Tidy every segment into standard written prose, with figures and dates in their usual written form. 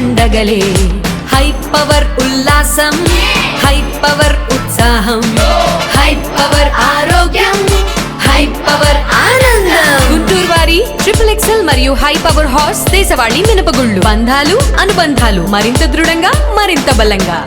పండగలే. High power ఉల్లాసం, high power ఉత్సాహం, high power ఆరోగ్యం, హై పవర్ ఆనందం. గుంటూరు వారి XXL మరియు హై పవర్ హార్స్ దేశవాళీ మినపగుళ్ళు. బంధాలు అనుబంధాలు మరింత దృఢంగా, మరింత బలంగా.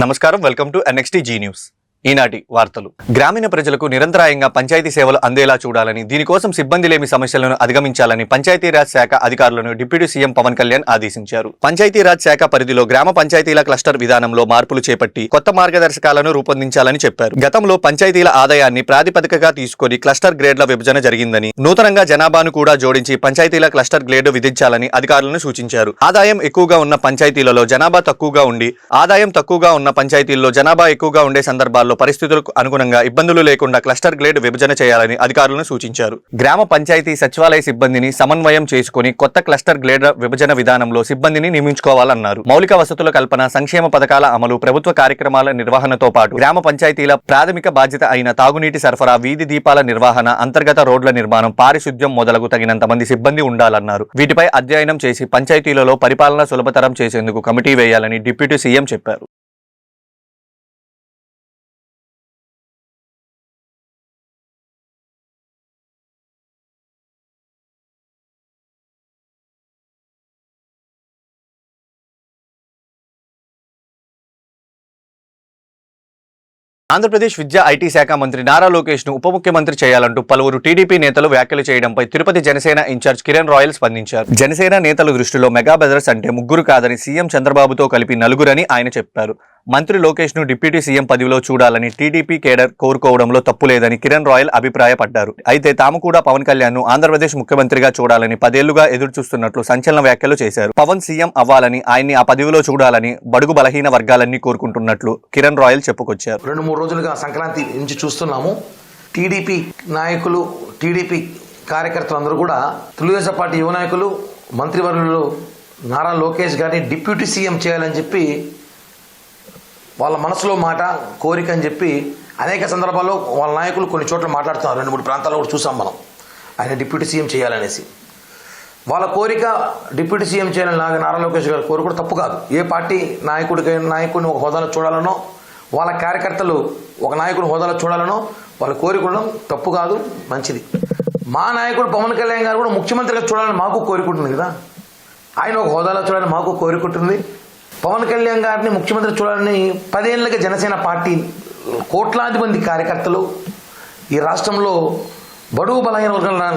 నమస్కారం, welcome to NXT G news. ఈనాటి వార్తలు. గ్రామీణ ప్రజలకు నిరంతరాయంగా పంచాయతీ సేవలు అందేలా చూడాలని, దీనికోసం సిబ్బంది లేమి సమస్యలను అధిగమించాలని పంచాయతీరాజ్ శాఖ అధికారులను డిప్యూటీ సీఎం పవన్ కళ్యాణ్ ఆదేశించారు. పంచాయతీరాజ్ శాఖ పరిధిలో గ్రామ పంచాయతీల క్లస్టర్ విధానంలో మార్పులు చేపట్టి కొత్త మార్గదర్శకాలను రూపొందించాలని చెప్పారు. గతంలో పంచాయతీల ఆదాయాన్ని ప్రాతిపదికగా తీసుకుని క్లస్టర్ గ్రేడ్ల విభజన జరిగిందని, నూతనంగా జనాభాను కూడా జోడించి పంచాయతీల క్లస్టర్ గ్రేడ్ విధించాలని అధికారులను సూచించారు. ఆదాయం ఎక్కువగా ఉన్న పంచాయతీలలో జనాభా తక్కువగా ఉండి, ఆదాయం తక్కువగా ఉన్న పంచాయతీల్లో జనాభా ఎక్కువగా ఉండే సందర్భాల్లో పరిస్థితులకు అనుగుణంగా ఇబ్బందులు లేకుండా క్లస్టర్ గ్రేడ్ విభజన చేయాలని అధికారులను సూచించారు. గ్రామ పంచాయతీ సచివాలయ సిబ్బందిని సమన్వయం చేసుకుని కొత్త క్లస్టర్ గ్రేడ్ విభజన విధానంలో సిబ్బందిని నియమించుకోవాలన్నారు. మౌలిక వసతుల కల్పన, సంక్షేమ పథకాల అమలు, ప్రభుత్వ కార్యక్రమాల నిర్వహణతో పాటు గ్రామ పంచాయతీల ప్రాథమిక బాధ్యత అయిన తాగునీటి సరఫరా, వీధి దీపాల నిర్వహణ, అంతర్గత రోడ్ల నిర్మాణం, పారిశుద్ధ్యం మొదలగు తగినంత మంది సిబ్బంది ఉండాలన్నారు. వీటిపై అధ్యయనం చేసి పంచాయతీలలో పరిపాలన సులభతరం చేసేందుకు కమిటీ వేయాలని డిప్యూటీ సీఎం చెప్పారు. ఆంధ్రప్రదేశ్ విద్యా ఐటీ శాఖ మంత్రి నారా లోకేష్ ను ఉప ముఖ్యమంత్రి చేయాలంటూ పలువురు టీడీపీ నేతలు వ్యాఖ్యలు చేయడంపై తిరుపతి జనసేన ఇన్ఛార్జ్ కిరణ్ రాయల్ స్పందించారు. జనసేన నేతల దృష్టిలో మెగా బ్రదర్స్ అంటే ముగ్గురు కాదని, సీఎం చంద్రబాబుతో కలిపి నలుగురని ఆయన చెప్పారు. మంత్రి లోకేష్ ను డిప్యూటీ సీఎం పదవిలో చూడాలని టీడీపీ కేడర్ కోరుకోవడంలో తప్పు లేదని కిరణ్ రాయల్ అభిప్రాయపడ్డారు. అయితే తాము కూడా పవన్ కళ్యాణ్ ను ఆంధ్రప్రదేశ్ ముఖ్యమంత్రిగా చూడాలని 10 ఏళ్లుగా ఎదురు చూస్తున్నట్లు సంచలన వ్యాఖ్యలు చేశారు. పవన్ సీఎం అవ్వాలని, ఆయన్ని ఆ పదవిలో చూడాలని బడుగు బలహీన వర్గాలన్నీ కోరుకుంటున్నట్లు కిరణ్ రాయల్ చెప్పుకొచ్చారు. 2-3 రోజులుగా సంక్రాంతి నుంచి చూస్తున్నాము. టీడీపీ నాయకులు, టీడీపీ కార్యకర్తలు అందరూ కూడా తెలుగుదేశం పార్టీ యువ నాయకులు, మంత్రివర్యులు నారా లోకేష్ గారిని డిప్యూటీ సీఎం చేయాలని చెప్పి వాళ్ళ మనసులో మాట, కోరిక అని చెప్పి అనేక సందర్భాల్లో వాళ్ళ నాయకులు కొన్ని చోట్ల మాట్లాడుతున్నారు. 2-3 ప్రాంతాల్లో కూడా చూసాం మనం ఆయన డిప్యూటీ సీఎం చేయాలనేసి. వాళ్ళ కోరిక డిప్యూటీ సీఎం చేయాలని నారా లోకేష్ గారి కోరిక కూడా తప్పు కాదు. ఏ పార్టీ నాయకుడిని ఒక హోదాలో చూడాలనో, వాళ్ళ కార్యకర్తలు ఒక నాయకుడి హోదాలో చూడాలనో వాళ్ళు కోరుకోవడం తప్పు కాదు, మంచిది. మా నాయకుడు పవన్ కళ్యాణ్ గారు కూడా ముఖ్యమంత్రిగా చూడాలని మాకు కోరుకుంటుంది కదా. ఆయన ఒక హోదాలో చూడాలని మాకు కోరుకుంటుంది. పవన్ కళ్యాణ్ గారిని ముఖ్యమంత్రి చూడాలని 10 ఏళ్ళగా జనసేన పార్టీ కోట్లాది మంది కార్యకర్తలు, ఈ రాష్ట్రంలో బడుగు బలహీన వర్గాల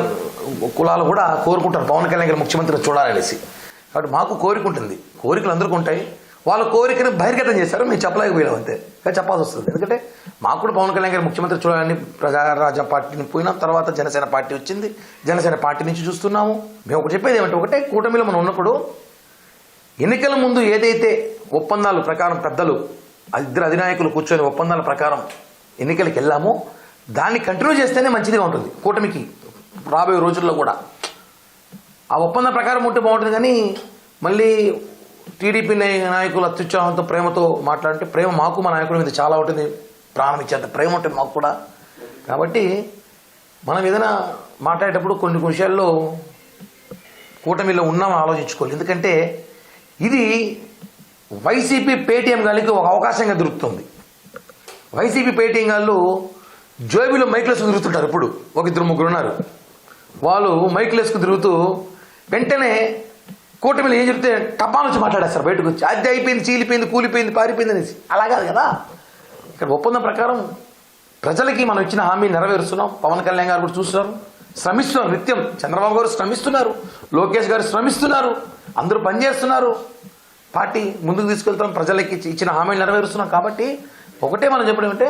కులాలు కూడా కోరుకుంటారు పవన్ కళ్యాణ్ గారు ముఖ్యమంత్రి చూడాలనేసి. కాబట్టి మాకు కోరిక ఉంటుంది, కోరికలు అందరికీ ఉంటాయి. వాళ్ళ కోరికను బహిర్గతం చేశారు, మేము చెప్పలేకపోయినాం అంతే, చెప్పాల్సి వస్తుంది. ఎందుకంటే మాకు కూడా పవన్ కళ్యాణ్ గారు ముఖ్యమంత్రి చూడాలని ప్రజారాజ్యం పార్టీని పోయినాం, తర్వాత జనసేన పార్టీ వచ్చింది, జనసేన పార్టీ నుంచి చూస్తున్నాము. మేము ఒకటి చెప్పేది ఏమంటే, ఒకటే కూటమిలో మనం ఉన్నప్పుడు ఎన్నికల ముందు ఏదైతే ఒప్పందాల ప్రకారం పెద్దలు 2 అధినాయకులు కూర్చొని ఒప్పందాల ప్రకారం ఎన్నికలకు వెళ్ళామో దాన్ని కంటిన్యూ చేస్తేనే మంచిదిగా ఉంటుంది కూటమికి రాబోయే రోజుల్లో కూడా. ఆ ఒప్పందం ప్రకారం ఉంటే బాగుంటుంది. కానీ మళ్ళీ టీడీపీ నాయకులు అత్యుత్సాహంతో, ప్రేమతో మాట్లాడితే, ప్రేమ మాకు మా నాయకుడి మీద చాలా ఉంటుంది, ప్రాణం ఇచ్చేంత ప్రేమ ఉంటుంది మాకు కూడా. కాబట్టి మనం ఏదైనా మాట్లాడేటప్పుడు కొన్ని విషయాల్లో కూటమిలో ఉన్నామని ఆలోచించుకోవాలి. ఎందుకంటే ఇది వైసీపీ పేటీఎం గాలికి ఒక అవకాశంగా దొరుకుతుంది. వైసీపీ పేటీఎం గాళ్ళు జోబీలో మైక్లేసుకు తిరుగుతుంటారు. ఇప్పుడు 1-2-3 ఉన్నారు, వాళ్ళు మైక్లేసుకు తిరుగుతూ వెంటనే కూటమిలో ఏం చెప్తే టపా నుంచి మాట్లాడేస్తారు బయటకు వచ్చి, అది అయిపోయింది, చీలిపోయింది, కూలిపోయింది, పారిపోయింది అనేసి. అలా కాదు కదా. ఇక్కడ ఒప్పందం ప్రకారం ప్రజలకి మనం ఇచ్చిన హామీ నెరవేరుస్తున్నాం. పవన్ కళ్యాణ్ గారు కూడా చూస్తున్నారు, శ్రమిస్తున్నారు. నిత్యం చంద్రబాబు గారు శ్రమిస్తున్నారు, లోకేష్ గారు శ్రమిస్తున్నారు, అందరూ పనిచేస్తున్నారు. పార్టీ ముందుకు తీసుకెళ్తాం, ప్రజలకి ఇచ్చిన హామీలు నెరవేరుస్తున్నాం. కాబట్టి ఒకటే మనం చెప్పడం అంటే,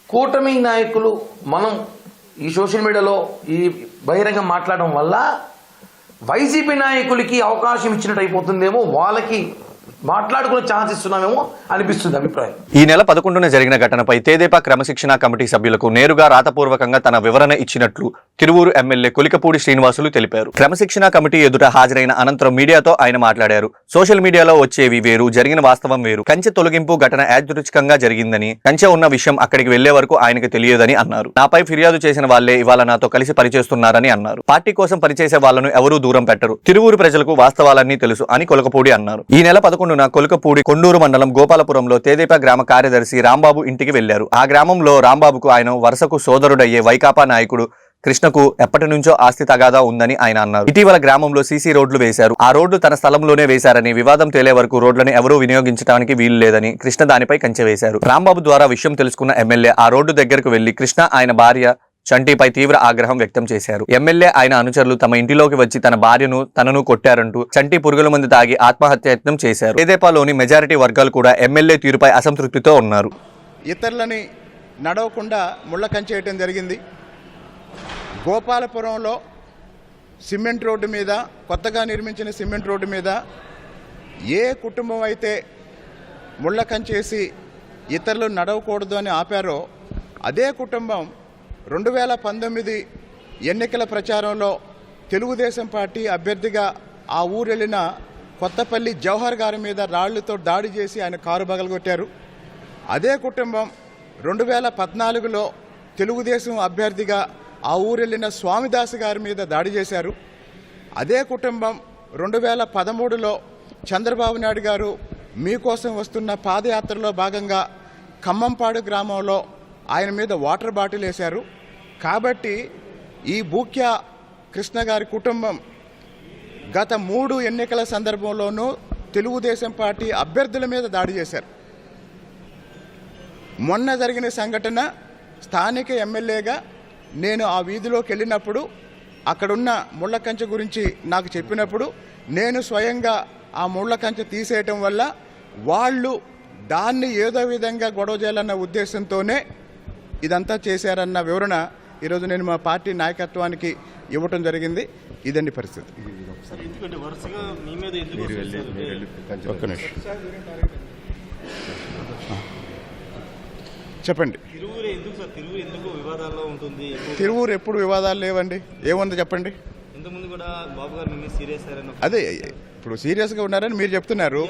కూటమి నాయకులు మనం ఈ సోషల్ మీడియాలో ఈ బహిరంగం మాట్లాడడం వల్ల వైసీపీ నాయకులకి అవకాశం ఇచ్చినట్టు అయిపోతుందేమో, వాళ్ళకి మాట్లాడుకునే ఛాన్స్ ఇస్తున్నామేమో అనిపిస్తుంది అభిప్రాయం. ఈ నెల 11న జరిగిన ఘటనపై తెదేపా క్రమశిక్షణ కమిటీ సభ్యులకు నేరుగా రాతపూర్వకంగా తన వివరణ ఇచ్చినట్లు తిరువూరు ఎమ్మెల్యే కొలికపూడి శ్రీనివాసులు తెలిపారు. క్రమశిక్షణ కమిటీ ఎదుట హాజరైన అనంతరం మీడియాతో ఆయన మాట్లాడారు. సోషల్ మీడియాలో వచ్చేవి వేరు, జరిగిన వాస్తవం వేరు. కంచె తొలగింపు ఘటన యాదృచ్ఛికంగా జరిగిందని, కంచె ఉన్న విషయం అక్కడికి వెళ్లే వరకు ఆయనకు తెలియదని అన్నారు. నాపై ఫిర్యాదు చేసిన వాళ్లే ఇవాళ నాతో కలిసి పనిచేస్తున్నారని అన్నారు. పార్టీ కోసం పనిచేసే వాళ్లను ఎవరూ దూరం పెట్టరు. తిరువూరు ప్రజలకు వాస్తవాలన్నీ తెలుసు అని కొలకపూడి అన్నారు. ఈ నెల 11న కొలకపూడి కొండూరు మండలం గోపాలపురంలో తెదేపా గ్రామ కార్యదర్శి రాంబాబు ఇంటికి వెళ్లారు. ఆ గ్రామంలో రాంబాబుకు ఆయన వరుసకు సోదరుడయ్యే వైకాపా నాయకుడు కృష్ణకు ఎప్పటి నుంచో ఆస్తి తగాదా ఉందని ఆయన అన్నారు. ఇటీవల గ్రామంలో సీసీ రోడ్లు వేశారు. ఆ రోడ్లు తన స్థలంలోనే వేశారని, వివాదం తేలే వరకు రోడ్లను ఎవరూ వినియోగించడానికి వీలు లేదని కృష్ణ దానిపై కంచె వేశారు. రాంబాబు ద్వారా విషయం తెలుసుకున్న ఎమ్మెల్యే ఆ రోడ్డు దగ్గరకు వెళ్లి కృష్ణ, ఆయన భార్య చంటిపై తీవ్ర ఆగ్రహం వ్యక్తం చేశారు. ఎమ్మెల్యే, ఆయన అనుచరులు తమ ఇంటిలోకి వచ్చి తన భార్యను తనను కొట్టారంటూ చంటి పురుగుల మందు తాగి ఆత్మహత్యయత్నం చేశారు. తెదేపాలోని మెజారిటీ వర్గాలు కూడా ఎమ్మెల్యే తీరుపై అసంతృప్తితో ఉన్నారు. ఇతరులని నడవకుండా ముళ్ళ కంచేయటం జరిగింది. గోపాలపురంలో సిమెంట్ రోడ్డు మీద, కొత్తగా నిర్మించిన సిమెంట్ రోడ్డు మీద ఏ కుటుంబం అయితే ముళ్ళ కంచేసి ఇతరులు నడవకూడదు అని ఆపారో అదే కుటుంబం 2019 ఎన్నికల ప్రచారంలో తెలుగుదేశం పార్టీ అభ్యర్థిగా ఆ ఊరెళ్ళిన కొత్తపల్లి జవహర్ గారి మీద రాళ్లతో దాడి చేసి ఆయన కారు పగలగొట్టారు. అదే కుటుంబం 2014లో తెలుగుదేశం అభ్యర్థిగా ఆ ఊరెళ్ళిన స్వామిదాస్ గారి మీద దాడి చేశారు. అదే కుటుంబం 2013లో చంద్రబాబు నాయుడు గారు మీకోసం వస్తున్న పాదయాత్రలో భాగంగా ఖమ్మంపాడు గ్రామంలో ఆయన మీద వాటర్ బాటిల్ వేశారు. కాబట్టి ఈ బూక్య కృష్ణ గారి కుటుంబం గత 3 ఎన్నికల సందర్భంలోనూ తెలుగుదేశం పార్టీ అభ్యర్థుల మీద దాడి చేశారు. మొన్న జరిగిన సంఘటన, స్థానిక ఎమ్మెల్యేగా నేను ఆ వీధిలోకి వెళ్ళినప్పుడు అక్కడున్న ముళ్ళ కంచె గురించి నాకు చెప్పినప్పుడు నేను స్వయంగా ఆ ముళ్ళ కంచె తీసేయటం వల్ల వాళ్ళు దాన్ని ఏదో విధంగా గొడవ చేయాలన్న ఉద్దేశంతోనే ఇదంతా చేశారన్న వివరణ ఈరోజు నేను మా పార్టీ నాయకత్వానికి ఇవ్వటం జరిగింది. ఇదండి పరిస్థితి. ఒక్క నిమిషం చెప్పండి. తిరువూరు ఎప్పుడు వివాదాలు లేవండి. ఏముందో చెప్పండి. అదే ఇప్పుడు సీరియస్గా ఉన్నారని మీరు చెప్తున్నారు.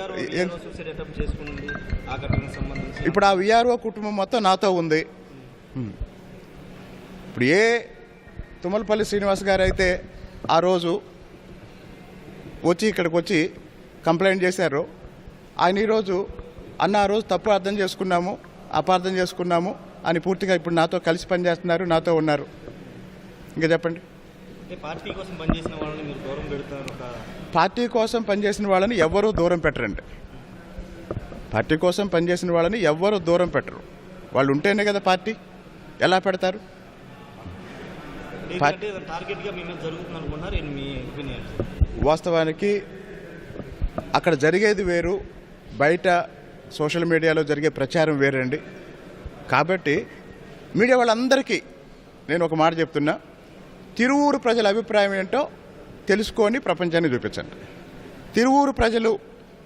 ఇప్పుడు ఆ విఆర్ఓ కుటుంబం మొత్తం నాతో ఉంది. ఇప్పుడు తుమ్మలపల్లి శ్రీనివాస్ గారు అయితే ఆ రోజు వచ్చి ఇక్కడికి వచ్చి కంప్లైంట్ చేశారు. ఆయన ఈరోజు ఆ రోజు తప్పు అర్థం చేసుకున్నాము, అపార్థం చేసుకున్నాము అని పూర్తిగా ఇప్పుడు నాతో కలిసి పనిచేస్తున్నారు, నాతో ఉన్నారు. ఇంకా చెప్పండి. పార్టీ కోసం పనిచేసిన వాళ్ళని మీరు దూరం పెడతారు? పార్టీ కోసం పనిచేసిన వాళ్ళని ఎవ్వరూ దూరం పెట్టరండి. పార్టీ కోసం పనిచేసిన వాళ్ళని ఎవ్వరూ దూరం పెట్టరు. వాళ్ళు ఉంటేనే కదా పార్టీ. ఎలా పెడతారు? వాస్తవానికి అక్కడ జరిగేది వేరు, బయట సోషల్ మీడియాలో జరిగే ప్రచారం వేరండి. కాబట్టి మీడియా వాళ్ళందరికీ నేను ఒక మాట చెప్తున్నా, తిరువూరు ప్రజల అభిప్రాయం ఏంటో తెలుసుకొని ప్రపంచాన్ని చూపించండి. తిరువూరు ప్రజలు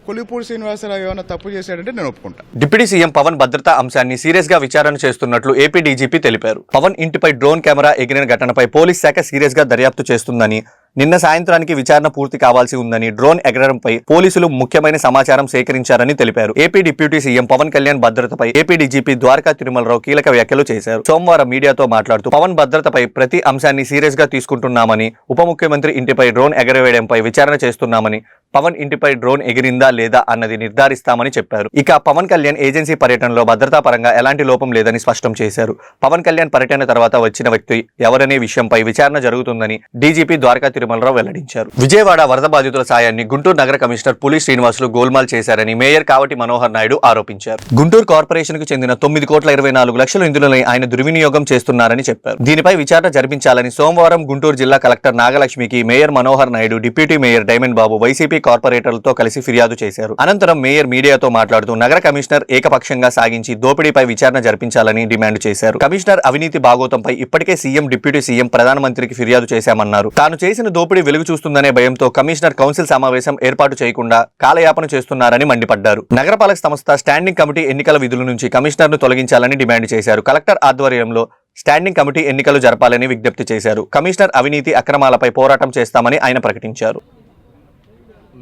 కొలిపూడి శ్రీనివాసరావు ఏమైనా తప్పు చేశాడంటే నేను ఒప్పుకుంటా. డిప్యూటీ సీఎం పవన్ భద్రతా అంశాన్ని సీరియస్ గా విచారణ చేస్తున్నట్లు ఏపీ డీజీపీ తెలిపారు. పవన్ ఇంటిపై డ్రోన్ కెమెరా ఎగిరిన ఘటనపై పోలీస్ శాఖ సీరియస్ గా దర్యాప్తు చేస్తుందని, నిన్న సాయంత్రానికి విచారణ పూర్తి కావాల్సి ఉందని, డ్రోన్ ఎగరడంపై పోలీసులు ముఖ్యమైన సమాచారం సేకరించారని తెలిపారు. AP deputy CM Pawan Kalyan భద్రతపై ఏపీ డీజీపీ ద్వారకా తిరుమలరావు కీలక వ్యాఖ్యలు చేశారు. సోమవారం మీడియాతో మాట్లాడుతూ పవన్ భద్రతపై ప్రతి అంశాన్ని సీరియస్ గా తీసుకుంటున్నామని, ఉప ముఖ్యమంత్రి ఇంటిపై డ్రోన్ ఎగరవేయడంపై విచారణ చేస్తున్నామని, పవన్ ఇంటిపై డ్రోన్ ఎగిరిందా లేదా అన్నది నిర్ధారిస్తామని చెప్పారు. ఇక పవన్ కళ్యాణ్ ఏజెన్సీ పర్యటనలో భద్రతా పరంగా ఎలాంటి లోపం లేదని స్పష్టం చేశారు. పవన్ కళ్యాణ్ పర్యటన తర్వాత వచ్చిన వ్యక్తి ఎవరనే విషయంపై విచారణ జరుగుతుందని డీజీపీ ద్వారకా తిరుమలరావు వెల్లడించారు. విజయవాడ వరద బాధితుల సాయాన్ని గుంటూరు నగర కమిషనర్ పులి శ్రీనివాసులు గోల్మాల్ చేశారని మేయర్ కావటి మనోహర్ నాయుడు ఆరోపించారు. గుంటూరు కార్పొరేషన్ కు చెందిన 9,24,00,000 నిధులను ఆయన దుర్వినియోగం చేస్తున్నారని చెప్పారు. దీనిపై విచారణ జరిపించాలని సోమవారం గుంటూరు జిల్లా కలెక్టర్ నాగలక్ష్మికి mayor Manohar Naidu, deputy mayor Diamond Babu, YCP TDP కార్పొరేటర్లతో కలిసి ఫిర్యాదు చేశారు. అనంతరం మేయర్ మీడియాతో మాట్లాడుతూ నగర కమిషనర్ ఏకపక్షంగా సాగించి దోపిడీపై విచారణ జరిపించాలని డిమాండ్ చేశారు. కమిషనర్ అవినీతి బాగోతంపై ఇప్పటికే సీఎం, డిప్యూటీ సీఎం, ప్రధానమంత్రికి ఫిర్యాదు చేశామన్నారు. తాను చేసిన దోపిడీ వెలుగు చూస్తుందనే భయంతో కమిషనర్ కౌన్సిల్ సమావేశం ఏర్పాటు చేయకుండా కాలయాపన చేస్తున్నారని మండిపడ్డారు. నగరపాలక సంస్థ స్టాండింగ్ కమిటీ ఎన్నికల విధుల నుంచి కమిషనర్ ను తొలగించాలని డిమాండ్ చేశారు. కలెక్టర్ ఆధ్వర్యంలో స్టాండింగ్ కమిటీ ఎన్నికలు జరపాలని విజ్ఞప్తి చేశారు. కమిషనర్ అవినీతి అక్రమాలపై పోరాటం చేస్తామని ఆయన ప్రకటించారు.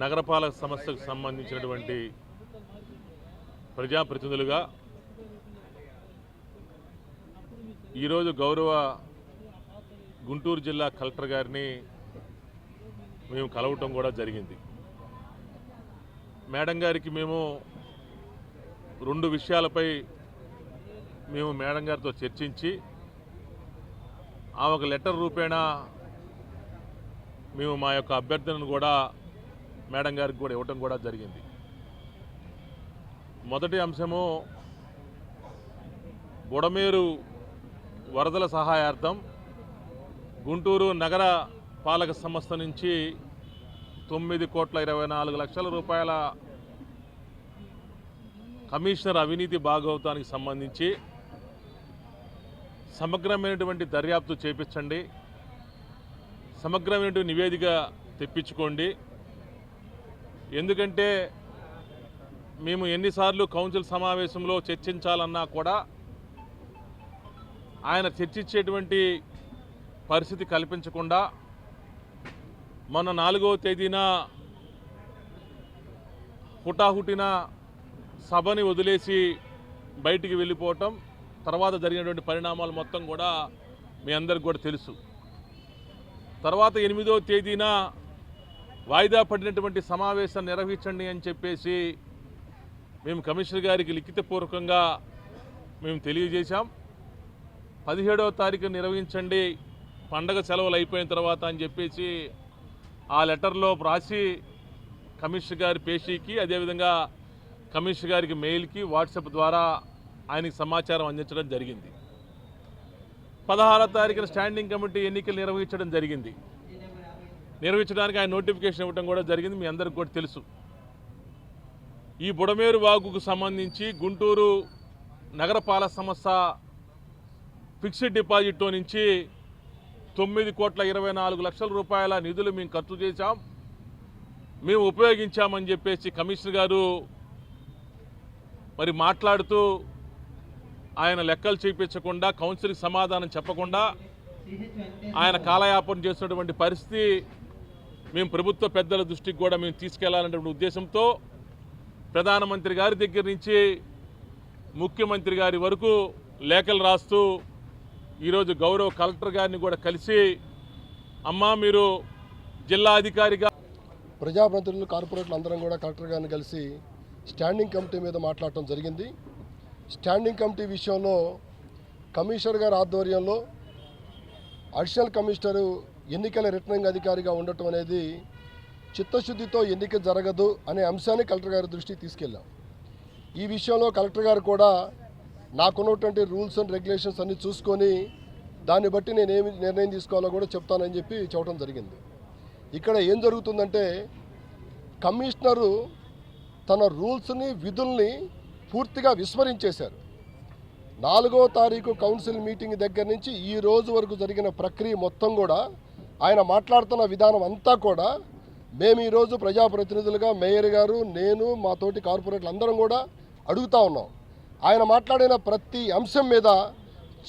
నగరపాలక సంస్థకు సంబంధించినటువంటి ప్రజాప్రతినిధులుగా ఈరోజు గౌరవ గుంటూరు జిల్లా కలెక్టర్ గారిని మేము కలవటం కూడా జరిగింది. మేడం గారికి మేము 2 విషయాలపై మేము మేడం గారితో చర్చించి ఆమెకు లెటర్ రూపేణా మేము మా యొక్క అభ్యర్థనను కూడా మేడం గారికి కూడా ఇవ్వటం కూడా జరిగింది. మొదటి అంశము బుడమేరు వరదల సహాయార్థం గుంటూరు నగర పాలక సంస్థ నుంచి 9,24,00,00,000 రూపాయల కమిషనర్ అవినీతి భాగవతానికి సంబంధించి సమగ్రమైనటువంటి దర్యాప్తు చేపించండి, సమగ్రమైనటువంటి నివేదిక తెప్పించుకోండి. ఎందుకంటే మేము ఎన్నిసార్లు కౌన్సిల్ సమావేశంలో చర్చించాలన్నా కూడా ఆయన చర్చించేటువంటి పరిస్థితి కల్పించకుండా మొన్న 4వ తేదీన హుటాహుటిన సభని వదిలేసి బయటికి వెళ్ళిపోవటం, తర్వాత జరిగినటువంటి పరిణామాలు మొత్తం కూడా మీ అందరికి కూడా తెలుసు. తర్వాత 8వ తేదీన వాయిదా పడినటువంటి సమావేశాన్ని నిర్వహించండి అని చెప్పేసి మేము కమిషనర్ గారికి లిఖితపూర్వకంగా మేము తెలియజేశాం. 17వ తారీఖు నిర్వహించండి, పండగ సెలవులు అయిపోయిన తర్వాత అని చెప్పేసి ఆ లెటర్లో రాసి కమిషనర్ గారి పేషీకి, అదేవిధంగా కమిషనర్ గారికి మెయిల్కి, వాట్సాప్ ద్వారా ఆయనకి సమాచారం అందించడం జరిగింది. 16వ తారీఖున స్టాండింగ్ కమిటీ ఎన్నికలు నిర్వహించడం జరిగింది. నిర్వహించడానికి ఆయన నోటిఫికేషన్ ఇవ్వడం కూడా జరిగింది, మీ అందరికి కూడా తెలుసు. ఈ బుడమేరు వాగుకు సంబంధించి గుంటూరు నగరపాలక సంస్థ ఫిక్స్డ్ డిపాజిట్లో నుంచి 9,24,00,00,000 రూపాయల నిధులు మేము ఖర్చు చేశాం, మేము ఉపయోగించామని చెప్పేసి కమిషనర్ గారు మరి మాట్లాడుతూ ఆయన లెక్కలు చూపించకుండా, కౌన్సిల్కి సమాధానం చెప్పకుండా ఆయన కాలయాపన చేస్తున్నటువంటి పరిస్థితి మేము ప్రభుత్వ పెద్దల దృష్టికి కూడా మేము తీసుకెళ్లాలనే ఉద్దేశంతో ప్రధానమంత్రి గారి దగ్గర నుంచి ముఖ్యమంత్రి గారి వరకు లేఖలు రాస్తూ ఈరోజు గౌరవ కలెక్టర్ గారిని కూడా కలిసి, అమ్మా మీరు జిల్లా అధికారిగా ప్రజాప్రతినిధులు, కార్పొరేటర్లు అందరం కూడా కలెక్టర్ గారిని కలిసి స్టాండింగ్ కమిటీ మీద మాట్లాడటం జరిగింది. స్టాండింగ్ కమిటీ విషయంలో కమిషనర్ గారి ఆధ్వర్యంలో అడిషనల్ కమిషనరు ఎన్నికల రిటర్నింగ్ అధికారిగా ఉండటం అనేది చిత్తశుద్ధితో ఎన్నిక జరగదు అనే అంశాన్ని కలెక్టర్ గారి దృష్టికి తీసుకెళ్ళాం. ఈ విషయంలో కలెక్టర్ గారు కూడా నాకున్నటువంటి రూల్స్ అండ్ రెగ్యులేషన్స్ అన్ని చూసుకొని దాన్ని బట్టి నేనేమి నిర్ణయం తీసుకోవాలో కూడా చెప్తానని చెప్పి చెప్పడం జరిగింది. ఇక్కడ ఏం జరుగుతుందంటే కమిషనరు తన రూల్స్ని, విధుల్ని పూర్తిగా విస్మరించేశారు. 4వ తారీఖు కౌన్సిల్ మీటింగ్ దగ్గర నుంచి ఈ రోజు వరకు జరిగిన ప్రక్రియ మొత్తం కూడా ఆయన మాట్లాడుతున్న విధానం అంతా కూడా మేము ఈరోజు ప్రజాప్రతినిధులుగా మేయర్ గారు, నేను, మా తోటి కార్పొరేటర్లు అందరం కూడా అడుగుతూ ఉన్నాం. ఆయన మాట్లాడిన ప్రతి అంశం మీద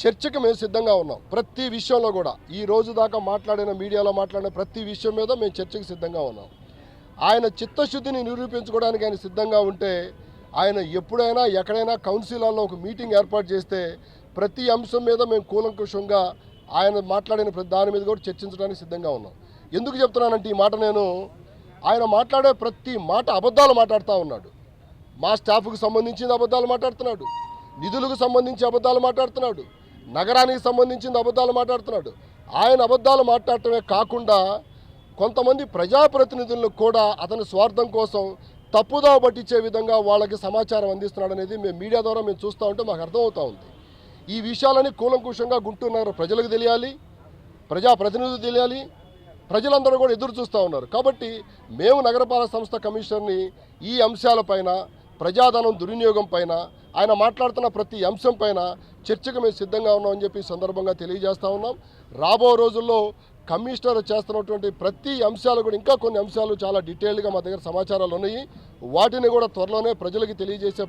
చర్చకు మేము సిద్ధంగా ఉన్నాం. ప్రతి విషయంలో కూడా ఈ రోజు దాకా మాట్లాడిన, మీడియాలో మాట్లాడిన ప్రతి విషయం మీద మేము చర్చకు సిద్ధంగా ఉన్నాం. ఆయన చిత్తశుద్ధిని నిరూపించుకోవడానికి ఆయన సిద్ధంగా ఉంటే ఆయన ఎప్పుడైనా ఎక్కడైనా కౌన్సిల్లో ఒక మీటింగ్ ఏర్పాటు చేస్తే ప్రతి అంశం మీద మేము కూలంకుషంగా ఆయన మాట్లాడిన ప్రతి దాని మీద కూడా చర్చించడానికి సిద్ధంగా ఉన్నాం. ఎందుకు చెప్తున్నానంటే ఈ మాట ఆయన మాట్లాడే ప్రతి మాట అబద్ధాలు మాట్లాడుతూ ఉన్నాడు. మా స్టాఫ్కు సంబంధించిన అబద్ధాలు మాట్లాడుతున్నాడు, నిధులకు సంబంధించి అబద్ధాలు మాట్లాడుతున్నాడు, నగరానికి సంబంధించిన అబద్ధాలు మాట్లాడుతున్నాడు. ఆయన అబద్ధాలు మాట్లాడటమే కాకుండా కొంతమంది ప్రజాప్రతినిధులను కూడా అతని స్వార్థం కోసం తప్పుదావ పట్టించే విధంగా వాళ్ళకి సమాచారం అందిస్తున్నాడు అనేది మేము మీడియా ద్వారా మేము చూస్తూ ఉంటే మాకు అర్థమవుతూ ఉంది. ఈ విషయాలని కూలంకుషంగా గుంటూరు నగర ప్రజలకు తెలియాలి, ప్రజాప్రతినిధులు తెలియాలి, ప్రజలందరూ కూడా ఎదురు చూస్తూ ఉన్నారు. కాబట్టి మేము నగరపాలక సంస్థ కమిషనర్ని ఈ అంశాలపైన, ప్రజాధనం దుర్వినియోగం పైన, ఆయన మాట్లాడుతున్న ప్రతి అంశం పైన చర్చకు మేము సిద్ధంగా ఉన్నామని చెప్పి సందర్భంగా తెలియజేస్తూ ఉన్నాం. రాబో రోజుల్లో కమిషనర్ చేస్తున్నటువంటి ప్రతి అంశాలు కూడా, ఇంకా కొన్ని అంశాలు చాలా డీటెయిల్డ్గా మా దగ్గర సమాచారాలు ఉన్నాయి. వాటిని కూడా త్వరలోనే ప్రజలకి తెలియజేసే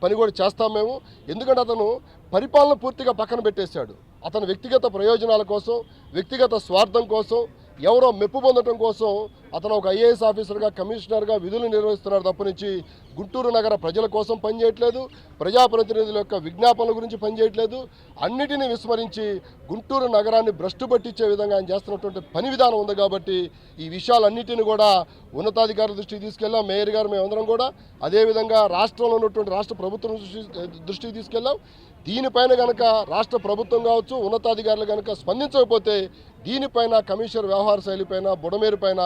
పని కూడా చేస్తాం మేము. ఎందుకంటే అతను పరిపాలన పూర్తిగా పక్కన పెట్టేశాడు. అతని వ్యక్తిగత ప్రయోజనాల కోసం, వ్యక్తిగత స్వార్థం కోసం, ఎవరో మెప్పు పొందడం కోసం అతను ఒక ఐఏఎస్ ఆఫీసర్గా, కమిషనర్గా విధులు నిర్వహిస్తున్నారు తప్పనించి గుంటూరు నగర ప్రజల కోసం పనిచేయట్లేదు, ప్రజాప్రతినిధుల యొక్క విజ్ఞాపనల గురించి పనిచేయట్లేదు. అన్నిటినీ విస్మరించి గుంటూరు నగరాన్ని భ్రష్టు పట్టించే విధంగా ఆయన చేస్తున్నటువంటి పని విధానం ఉంది. కాబట్టి ఈ విషయాలన్నిటిని కూడా ఉన్నతాధికారుల దృష్టికి తీసుకెళ్ళాం. మేయర్ గారు మేమందరం కూడా అదేవిధంగా రాష్ట్రంలో ఉన్నటువంటి రాష్ట్ర ప్రభుత్వం దృష్టికి తీసుకెళ్ళాం. దీనిపైన కనుక రాష్ట్ర ప్రభుత్వం కావచ్చు, ఉన్నతాధికారులు కనుక స్పందించకపోతే దీనిపైన కమిషనర్ వ్యవహార శైలిపైన, బుడమేరు పైన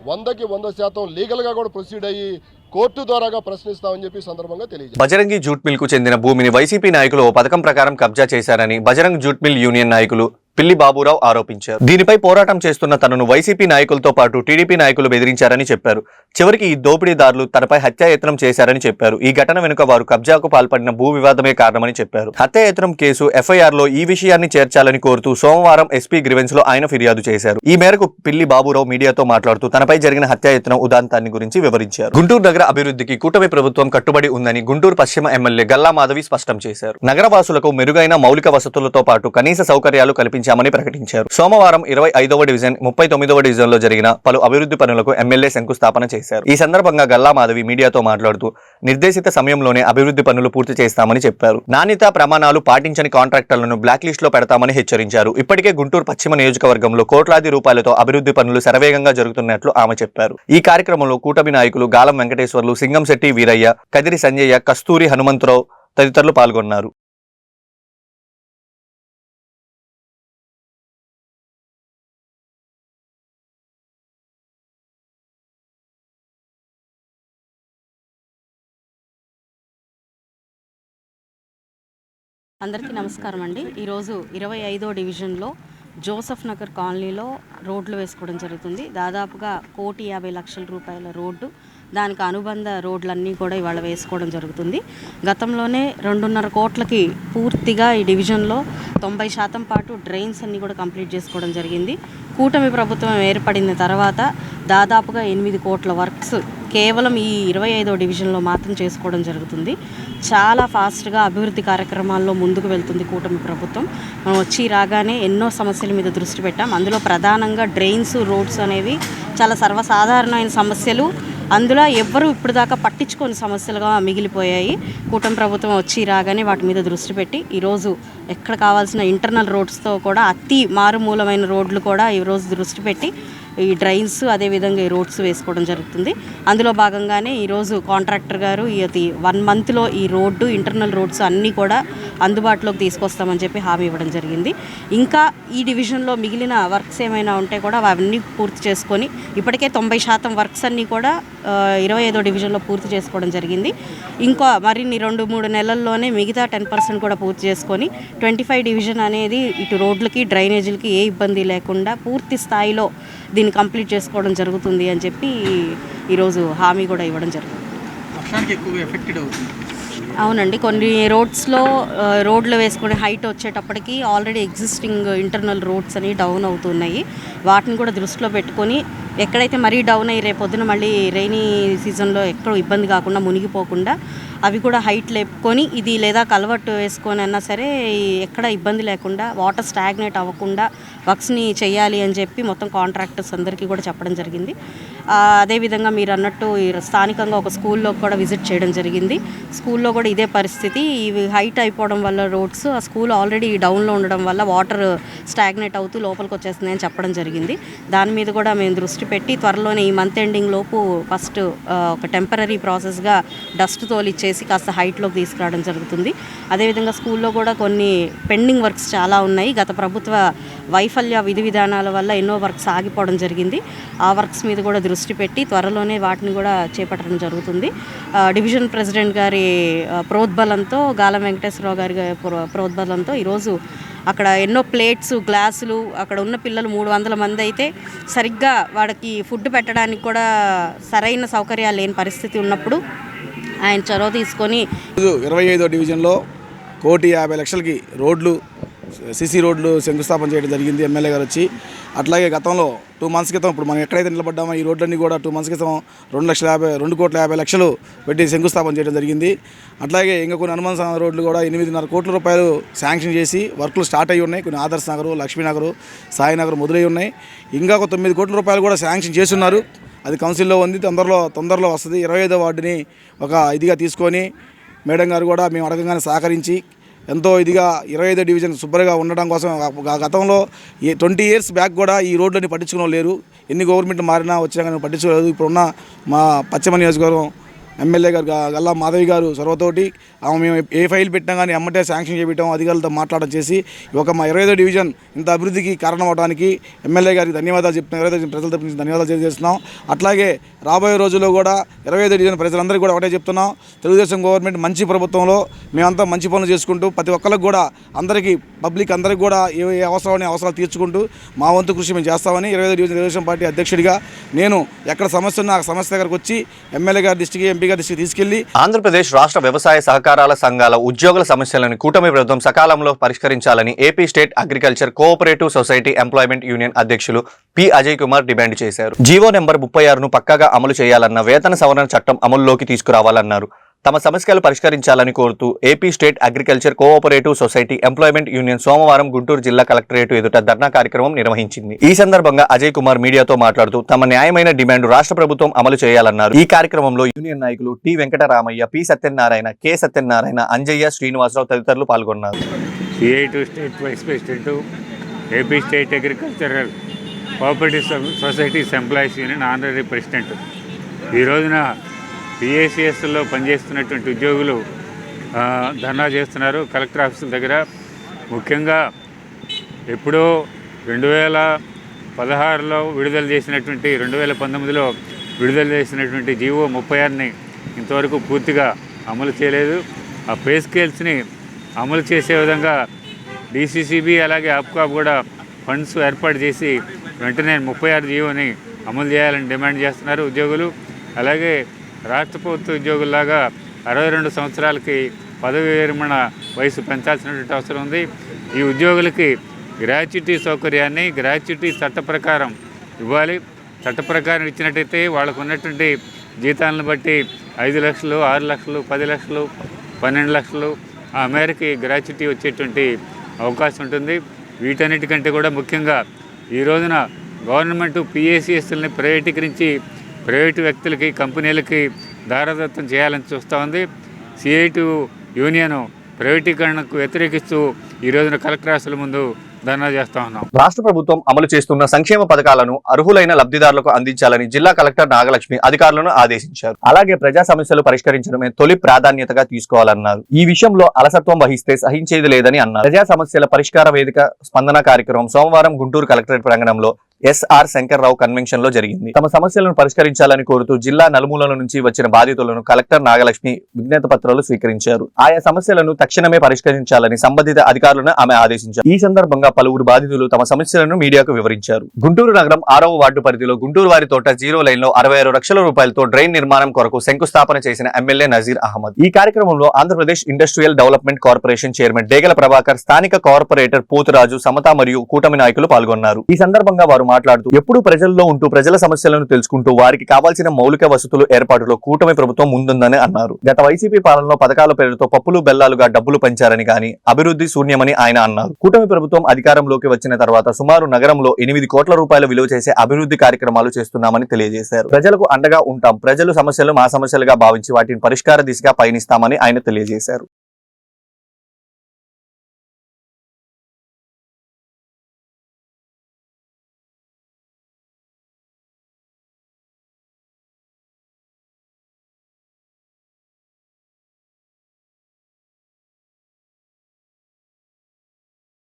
100కి 100% లీగల్గా కూడా ప్రొసీడ్ అయ్యి కోర్టు ద్వారాగా ప్రశ్నిస్తామని చెప్పి సందర్భంగా తెలియజేస్తారు. బజరంగి జూట్ మిల్ కు చెందిన భూమిని వైసీపీ నాయకులు ఓ పథకం ప్రకారం కబ్జా చేశారని బజరంగ్ జూట్ మిల్ యూనియన్ నాయకులు పిల్లి బాబురావు ఆరోపించారు. దీనిపై పోరాటం చేస్తున్న తనను వైసీపీ నాయకులతో పాటు టీడీపీ నాయకులు బెదిరించారని చెప్పారు. చివరికి ఈ దోపిడీదారులు తనపై హత్యాయత్నం చేశారని చెప్పారు. ఈ ఘటన వెనుక వారు కబ్జాకు పాల్పడిన భూ వివాదమే కారణమని చెప్పారు. హత్యాయత్నం కేసు ఎఫ్ఐఆర్ లో ఈ విషయాన్ని చేర్చాలని కోరుతూ సోమవారం ఎస్పీ గ్రివెన్స్ లో ఆయన ఫిర్యాదు చేశారు. ఈ మేరకు పిల్లి బాబురావు మీడియాతో మాట్లాడుతూ తనపై జరిగిన హత్యాయత్నం ఉదాంతాన్ని గురించి వివరించారు. గుంటూరు నగర అభివృద్ధికి కూటమి ప్రభుత్వం కట్టుబడి ఉందని గుంటూరు పశ్చిమ ఎమ్మెల్యే గల్లా మాధవి స్పష్టం చేశారు. నగరవాసులకు మెరుగైన మౌలిక వసతులతో పాటు కనీస సౌకర్యాలు కల్పించామని ప్రకటించారు. సోమవారం 25వ డివిజన్ 39వ డివిజన్ లో జరిగిన పలు అభివృద్ధి పనులకు ఎమ్మెల్యే శంకుస్థాపన చేశారు. ఈ సందర్భంగా గల్లా మాధవి మీడియాతో మాట్లాడుతూ నిర్దేశిత సమయంలోనే అభివృద్ధి పనులు పూర్తి చేస్తామని చెప్పారు. నాణ్యతా ప్రమాణాలు పాటించని కాంట్రాక్టర్లను బ్లాక్ లిస్ట్ లో పెడతామని హెచ్చరించారు. ఇప్పటికే గుంటూరు పశ్చిమ నియోజకవర్గంలో కోట్లాది రూపాయలతో అభివృద్ధి పనులు శరవేగంగా జరుగుతున్నట్లు ఆమె చెప్పారు. ఈ కార్యక్రమంలో కూటమి నాయకులు గాలం వెంకటేశ్వర్లు, సింగంశెట్టి వీరయ్య, కదిరి సంజయ్య, కస్తూరి హనుమంతరావు తదితరులు పాల్గొన్నారు. అందరికీ నమస్కారం అండి. ఈరోజు 25వ డివిజన్లో జోసఫ్ నగర్ కాలనీలో రోడ్లు వేసుకోవడం జరుగుతుంది. దాదాపుగా 1,50,00,000 రూపాయల రోడ్డు, దానికి అనుబంధ రోడ్లన్నీ కూడా ఇవాళ వేసుకోవడం జరుగుతుంది. గతంలోనే 2.5 కోట్లకి పూర్తిగా ఈ డివిజన్లో 90% పాటు డ్రైన్స్ అన్నీ కూడా కంప్లీట్ చేసుకోవడం జరిగింది. కూటమి ప్రభుత్వం ఏర్పడిన తర్వాత దాదాపుగా 8 కోట్ల వర్క్స్ కేవలం ఈ 25వ డివిజన్లో మాత్రం చేసుకోవడం జరుగుతుంది. చాలా ఫాస్ట్గా అభివృద్ధి కార్యక్రమాల్లో ముందుకు వెళ్తుంది కూటమి ప్రభుత్వం. మనం వచ్చి రాగానే ఎన్నో సమస్యల మీద దృష్టి పెట్టాం. అందులో ప్రధానంగా డ్రైన్స్, రోడ్స్ అనేవి చాలా సర్వసాధారణమైన సమస్యలు. అందులో ఎవ్వరూ ఇప్పుడు దాకా పట్టించుకొని సమస్యలుగా మిగిలిపోయాయి. కూటమి ప్రభుత్వం వచ్చి రాగానే వాటి మీద దృష్టి పెట్టి ఈరోజు ఎక్కడ కావాల్సిన ఇంటర్నల్ రోడ్స్తో కూడా అతి మారుమూలమైన రోడ్లు కూడా ఈరోజు దృష్టి పెట్టి ఈ డ్రైన్స్ అదేవిధంగా ఈ రోడ్స్ వేసుకోవడం జరుగుతుంది. అందులో భాగంగానే ఈరోజు కాంట్రాక్టర్ గారు ఈ 1 మంత్లో ఈ రోడ్డు, ఇంటర్నల్ రోడ్స్ అన్నీ కూడా అందుబాటులోకి తీసుకొస్తామని చెప్పి హామీ ఇవ్వడం జరిగింది. ఇంకా ఈ డివిజన్లో మిగిలిన వర్క్స్ ఏమైనా ఉంటే కూడా అవన్నీ పూర్తి చేసుకొని ఇప్పటికే 90% వర్క్స్ అన్నీ కూడా 25వ డివిజన్లో పూర్తి చేసుకోవడం జరిగింది. ఇంకా మరిన్ని 2-3 నెలల్లోనే మిగతా 10% కూడా పూర్తి చేసుకొని 25 డివిజన్ అనేది ఇటు రోడ్లకి, డ్రైనేజీలకి ఏ ఇబ్బంది లేకుండా పూర్తి స్థాయిలో దీన్ని కంప్లీట్ చేసుకోవడం జరుగుతుంది అని చెప్పి ఈరోజు హామీ కూడా ఇవ్వడం జరుగుతుంది. అవునండి, కొన్ని రోడ్లు వేసుకునే హైట్ వచ్చేటప్పటికి ఆల్రెడీ ఎగ్జిస్టింగ్ ఇంటర్నల్ రోడ్స్ అని డౌన్ అవుతున్నాయి. వాటిని కూడా దృష్టిలో పెట్టుకొని ఎక్కడైతే మరీ డౌన్ అయ్యి రేపొద్దున మళ్ళీ రైనీ సీజన్లో ఎక్కడో ఇబ్బంది కాకుండా, మునిగిపోకుండా అవి కూడా హైట్ లేపుకొని ఇది లేదా కల్వర్ట్ వేసుకొని అన్నా సరే ఎక్కడ ఇబ్బంది లేకుండా, వాటర్ స్టాగ్నేట్ అవ్వకుండా వర్క్స్ని చేయాలి అని చెప్పి మొత్తం కాంట్రాక్టర్స్ అందరికీ కూడా చెప్పడం జరిగింది. అదేవిధంగా మీరు అన్నట్టు స్థానికంగా ఒక స్కూల్లో కూడా విజిట్ చేయడం జరిగింది. స్కూల్లో కూడా ఇదే పరిస్థితి. ఇవి హైట్ అయిపోవడం వల్ల రోడ్స్, ఆ స్కూల్ ఆల్రెడీ డౌన్లో ఉండడం వల్ల వాటర్ స్టాగ్నేట్ అవుతూ లోపలికి వచ్చేస్తుంది అని చెప్పడం జరిగింది. దాని మీద కూడా మేము దృష్టి పెట్టి త్వరలోనే ఈ మంత్ ఎండింగ్ లోపు ఫస్ట్ ఒక టెంపరీ ప్రాసెస్గా డస్ట్ తోలిచ్చేసి కాస్త హైట్లోకి తీసుకురావడం జరుగుతుంది. అదేవిధంగా స్కూల్లో కూడా కొన్ని పెండింగ్ వర్క్స్ చాలా ఉన్నాయి. గత ప్రభుత్వ వైఫల్య విధి విధానాల వల్ల ఎన్నో వర్క్స్ ఆగిపోవడం జరిగింది. ఆ వర్క్స్ మీద కూడా దృష్టి పెట్టి త్వరలోనే వాటిని కూడా చేపట్టడం జరుగుతుంది. డివిజన్ ప్రెసిడెంట్ గారి ప్రోద్బలంతో, గాలం వెంకటేశ్వరరావు గారి ప్రోద్బలంతో ఈరోజు అక్కడ ఎన్నో ప్లేట్స్ గ్లాసులు, అక్కడ ఉన్న పిల్లలు 300 మంది అయితే సరిగ్గా వాడికి ఫుడ్ పెట్టడానికి కూడా సరైన సౌకర్యాలు లేని పరిస్థితి ఉన్నప్పుడు ఆయన చొరవ తీసుకొని 25వ డివిజన్లో 1,50,00,000కి రోడ్లు, సీసీ రోడ్లు శంకుస్థాపన చేయడం జరిగింది ఎమ్మెల్యే గారు వచ్చి. అట్లాగే గతంలో 2 months క్రితం, ఇప్పుడు మనం ఎక్కడైతే నిలబడ్డామో ఈ రోడ్లన్నీ కూడా 2 months క్రితం 2,50,00,000 పెట్టి శంకుస్థాపన చేయడం జరిగింది. అట్లాగే ఇంకా కొన్ని అనుమాన రోడ్లు కూడా 8.5 కోట్ల రూపాయలు శాంక్షన్ చేసి వర్కులు స్టార్ట్ అయ్యి ఉన్నాయి. కొన్ని ఆదర్శ్ నగరు, లక్ష్మీనగరు, సాయినగర్ మొదలై ఉన్నాయి. ఇంకా ఒక 9 కోట్ల రూపాయలు కూడా శాంక్షన్ చేస్తున్నారు. అది కౌన్సిల్లో ఉంది, తొందరలో వస్తుంది. 25వ వార్డుని ఒక ఇదిగా తీసుకొని మేడం గారు కూడా మేము అడగగానే సహకరించి ఎంతో ఇదిగా 25వ డివిజన్ శుభ్రంగా ఉండడం కోసం గతంలో 20 years బ్యాక్ కూడా ఈ రోడ్లని పట్టించుకునే లేరు. ఎన్ని గవర్నమెంట్ మారినా వచ్చినా కానీ పట్టించుకోలేదు. ఇప్పుడున్న మా పశ్చిమ నియోజకవర్గం ఎమ్మెల్యే గారు గల్లా మాధవి గారు చొరవతోటి మేము ఏ ఫైల్ పెట్టినా కానీ ఎమ్మటే శాంక్షన్ చేయటం, అధికారులతో మాట్లాడడం చేసి మా 25వ డివిజన్ ఇంత అభివృద్ధికి కారణం అవడానికి ఎమ్మెల్యే గారికి ధన్యవాదాలు చెప్తున్నాం. 25వ ప్రజల తరపు నుంచి ధన్యవాదాలు తెలియజేస్తున్నాం. అట్లాగే రాబోయే రోజుల్లో కూడా 25వ డివిజన్ ప్రజలందరికీ కూడా ఒకటే చెప్తున్నాం, తెలుగుదేశం గవర్నమెంట్ మంచి ప్రభుత్వంలో మేమంతా మంచి పనులు చేసుకుంటూ ప్రతి ఒక్కరికి కూడా అందరికీ పబ్లిక్ అందరికీ కూడా ఏ అవసరాలు తీర్చుకుంటూ మా వంతు కృషి మేము చేస్తామని 25వ డివిజన్ తెలుగుదేశం పార్టీ అధ్యక్షుడిగా నేను ఎక్కడ సమస్య ఉన్నా ఆ సమస్య దగ్గరకు వచ్చి ఎమ్మెల్యే గారి దృష్టికి, ఎంపీ గారి దృష్టికి తీసుకెళ్లి ఆంధ్రప్రదేశ్ రాష్ట్ర వ్యవసాయ సహకారాల సంఘాల ఉద్యోగుల సమస్యలను కూటమి ప్రభుత్వం సకాలంలో పరిష్కరించాలని AP state agriculture cooperative society employment union అధ్యక్షులు పి అజయ్ కుమార్ డిమాండ్ చేశారు. జీవో నెంబర్ 36ను పక్కాగా అమలు చేయాలన్న, వేతన సవరణ చట్టం అమలులోకి తీసుకురావాలన్నారు. తమ సమస్యలు పరిష్కరించాలని కోరుతూ AP state agriculture cooperative society employment union సోమవారం గుంటూరు జిల్లా కలెక్టరేట్ ఎదుట ధర్నా కార్యక్రమం నిర్వహించింది. ఈ సందర్భంగా అజయ్ కుమార్ మీడియాతో మాట్లాడుతూ తమ న్యాయమైన డిమాండ్ రాష్ట్ర ప్రభుత్వం అమలు చేయాలన్నారు. ఈ కార్యక్రమంలో యూనియన్ నాయకులు T Venkataramayya, P Satyanarayana, K Satyanarayana, Anjaiah, Srinivasarao తదితరులు పాల్గొన్నారు. CI2 state vice president, AP state agricultural cooperative societies employees union honorary president. ఈ రోజున PACSలో పనిచేస్తున్నటువంటి ఉద్యోగులు ధర్నా చేస్తున్నారు కలెక్టర్ ఆఫీసుల దగ్గర. ముఖ్యంగా ఎప్పుడో 2016లో విడుదల చేసినటువంటి, 2019లో విడుదల చేసినటువంటి జీవో 36ని ఇంతవరకు పూర్తిగా అమలు చేయలేదు. ఆ పే స్కేల్స్ని అమలు చేసే విధంగా DCCB అలాగే ఆప్కా కూడా ఫండ్స్ ఏర్పాటు చేసి వెంటనే 36 జీవోని అమలు చేయాలని డిమాండ్ చేస్తున్నారు ఉద్యోగులు. అలాగే రాష్ట్ర ప్రభుత్వ ఉద్యోగుల్లాగా 62 సంవత్సరాలకి పదవి విరమణ వయసు పెంచాల్సినటువంటి అవసరం ఉంది. ఈ ఉద్యోగులకి గ్రాట్యుటీ సౌకర్యాన్ని, గ్రాట్యుటీ చట్ట ప్రకారం ఇవ్వాలి. చట్ట ప్రకారం ఇచ్చినట్టయితే వాళ్ళకు ఉన్నటువంటి జీతాలను బట్టి 5 లక్షలు, 6 లక్షలు, 10 లక్షలు, 12 లక్షలు ఆ మేరకి గ్రాట్యుటీ వచ్చేటువంటి అవకాశం ఉంటుంది. వీటన్నిటికంటే కూడా ముఖ్యంగా ఈ రోజున గవర్నమెంట్ PACSని ప్రైవేటీకరించి ప్రైవేటు వ్యక్తులకి, కంపెనీలకి దారదత్తం చేయాలని చూస్తూ ఉంది. CI2 యూనియన్ ప్రైవేటీకరణకు వ్యతిరేకిస్తూ ఈ రోజున కలెక్టర్ ఆఫీసుల ముందు ధర్నా చేస్తా ఉన్నాం. రాష్ట్ర ప్రభుత్వం అమలు చేస్తున్న సంక్షేమ పథకాలను అర్హులైన లబ్ధిదారులకు అందించాలని జిల్లా కలెక్టర్ నాగలక్ష్మి అధికారులను ఆదేశించారు. అలాగే ప్రజా సమస్యలు పరిష్కరించడమే తొలి ప్రాధాన్యతగా తీసుకోవాలన్నారు. ఈ విషయంలో అలసత్వం వహిస్తే సహించేది లేదని అన్నారు. ప్రజా సమస్యల పరిష్కార వేదిక స్పందన కార్యక్రమం సోమవారం గుంటూరు కలెక్టరేట్ ప్రాంగణంలో SR శంకర్రావు కన్వెన్షన్ లో జరిగింది. తమ సమస్యలను పరిష్కరించాలని కోరుతూ జిల్లా నలుమూలల నుంచి వచ్చిన బాధితులను కలెక్టర్ నాగలక్ష్మి విజ్ఞప్తి పత్రాలు స్వీకరించారు. ఆయా సమస్యలను తక్షణమే పరిష్కరించాలని సంబంధిత అధికారులను ఆమె ఆదేశించారు. ఈ సందర్భంగా పలువురు బాధితులు తమ సమస్యలను మీడియాకు వివరించారు. గుంటూరు నగరం 6వ వార్డు పరిధిలో గుంటూరు వారి తోట 0 లైన్ లో 66 లక్షల రూపాయలతో డ్రైన్ నిర్మాణం కొరకు శంకుస్థాపన చేసిన ఎమ్మెల్యే నజీర్ అహ్మద్. ఈ కార్యక్రమంలో Andhra Pradesh industrial development corporation chairman Degala Prabhakar, స్థానిక కార్పొరేటర్ పోతురాజు, సమత మరియు కూటమి నాయకులు పాల్గొన్నారు. ఈ సందర్భంగా వారు మాట్లాడుతూ ఎప్పుడు ప్రజల్లో ఉంటూ ప్రజల సమస్యలను తెలుసుకుంటూ వారికి కావాల్సిన మౌలిక వసతులు ఏర్పాటులో కూటమి ప్రభుత్వం ముందుందని అన్నారు. గత వైసీపీ పాలనలో పథకాల పేరుతో పప్పులు బెల్లాలుగా డబ్బులు పంచారని కానీ అభివృద్ధి శూన్యమని ఆయన అన్నారు. కూటమి ప్రభుత్వం అధికారంలోకి వచ్చిన తర్వాత సుమారు నగరంలో 8 కోట్ల రూపాయలు విలువ చేసే అభివృద్ధి కార్యక్రమాలు చేస్తున్నామని తెలియజేశారు. ప్రజలకు అండగా ఉంటాం, ప్రజలు సమస్యలు మా సమస్యలుగా భావించి వాటిని పరిష్కార దిశగా పయనిస్తామని ఆయన తెలియజేశారు.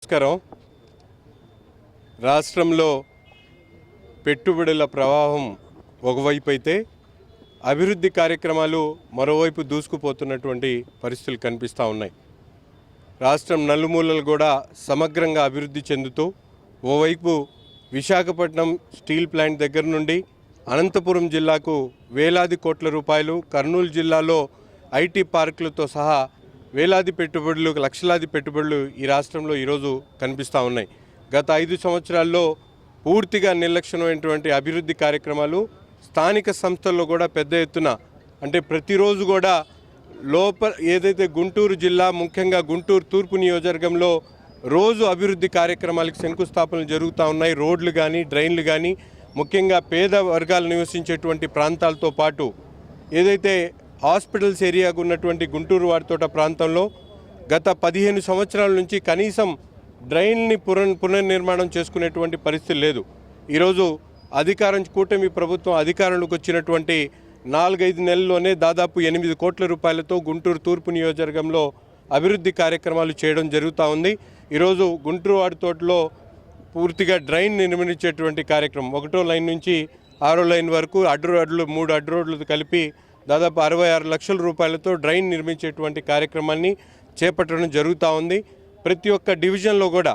నమస్కారం. రాష్ట్రంలో పెట్టుబడుల ప్రవాహం ఒకవైపు అయితే అభివృద్ధి కార్యక్రమాలు మరోవైపు దూసుకుపోతున్నటువంటి పరిస్థితులు కనిపిస్తూ ఉన్నాయి. రాష్ట్రం నలుమూలలు కూడా సమగ్రంగా అభివృద్ధి చెందుతూ ఓవైపు విశాఖపట్నం స్టీల్ ప్లాంట్ దగ్గర నుండి అనంతపురం జిల్లాకు వేలాది కోట్ల రూపాయలు, కర్నూలు జిల్లాలో ఐటీ పార్కులతో సహా వేలాది పెట్టుబడులు, లక్షలాది పెట్టుబడులు ఈ రాష్ట్రంలో ఈరోజు కనిపిస్తూ ఉన్నాయి. గత 5 సంవత్సరాల్లో పూర్తిగా నిర్లక్ష్యమైనటువంటి అభివృద్ధి కార్యక్రమాలు స్థానిక సంస్థల్లో కూడా పెద్ద ఎత్తున, అంటే ప్రతిరోజు కూడా ఏదైతే గుంటూరు జిల్లా, ముఖ్యంగా గుంటూరు తూర్పు నియోజకవర్గంలో రోజు అభివృద్ధి కార్యక్రమాలకు శంకుస్థాపనలు జరుగుతూ ఉన్నాయి. రోడ్లు కానీ, డ్రైన్లు కానీ, ముఖ్యంగా పేద వర్గాలు నివసించేటువంటి ప్రాంతాలతో పాటు ఏదైతే హాస్పిటల్స్ ఏరియాకు ఉన్నటువంటి గుంటూరు వారితోట ప్రాంతంలో గత 15 సంవత్సరాల నుంచి కనీసం డ్రైన్ని పునర్నిర్మాణం చేసుకునేటువంటి పరిస్థితి లేదు. ఈరోజు కూటమి ప్రభుత్వం అధికారంలోకి వచ్చినటువంటి 4-5 నెలల్లోనే దాదాపు 8 కోట్ల రూపాయలతో గుంటూరు తూర్పు నియోజకవర్గంలో అభివృద్ధి కార్యక్రమాలు చేయడం జరుగుతూ ఉంది. ఈరోజు గుంటూరు వాడితోటలో పూర్తిగా డ్రైన్ నిర్మించేటువంటి కార్యక్రమం 1వ లైన్ నుంచి 6వ లైన్ వరకు 3 అడ్డు రోడ్లు కలిపి దాదాపు 66 లక్షల రూపాయలతో డ్రైన్ నిర్మించేటువంటి కార్యక్రమాన్ని చేపట్టడం జరుగుతూ ఉంది. ప్రతి ఒక్క డివిజన్లో కూడా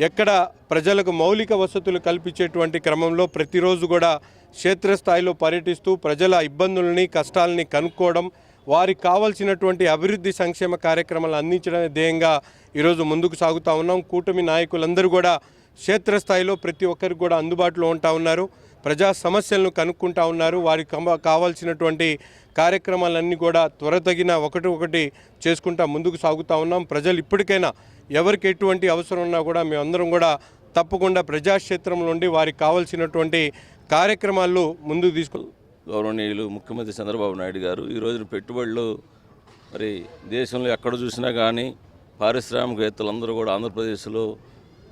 ఎక్కడ ప్రజలకు మౌలిక వసతులు కల్పించేటువంటి క్రమంలో ప్రతిరోజు కూడా క్షేత్రస్థాయిలో పర్యటిస్తూ ప్రజల ఇబ్బందులని, కష్టాలని కనుక్కోవడం, వారికి కావాల్సినటువంటి అభివృద్ధి సంక్షేమ కార్యక్రమాలు అందించడమే ధ్యేయంగా ఈరోజు ముందుకు సాగుతూ ఉన్నాం. కూటమి నాయకులందరూ కూడా క్షేత్రస్థాయిలో ప్రతి ఒక్కరికి కూడా అందుబాటులో ఉంటా ఉన్నారు. ప్రజా సమస్యలను కనుక్కుంటా ఉన్నారు. వారికి కావాల్సినటువంటి కార్యక్రమాలన్నీ కూడా త్వరతగిన ఒకటి చేసుకుంటా ముందుకు సాగుతూ ఉన్నాం. ప్రజలు ఇప్పటికైనా ఎవరికి ఎటువంటి అవసరం ఉన్నా కూడా మేమందరం కూడా తప్పకుండా ప్రజాక్షేత్రంలో ఉండి వారికి కావాల్సినటువంటి కార్యక్రమాలు ముందుకు గౌరవనీయులు ముఖ్యమంత్రి చంద్రబాబు నాయుడు గారు ఈ రోజున పెట్టుబడులు మరి దేశంలో ఎక్కడ చూసినా కానీ పారిశ్రామికవేత్తలందరూ కూడా ఆంధ్రప్రదేశ్లో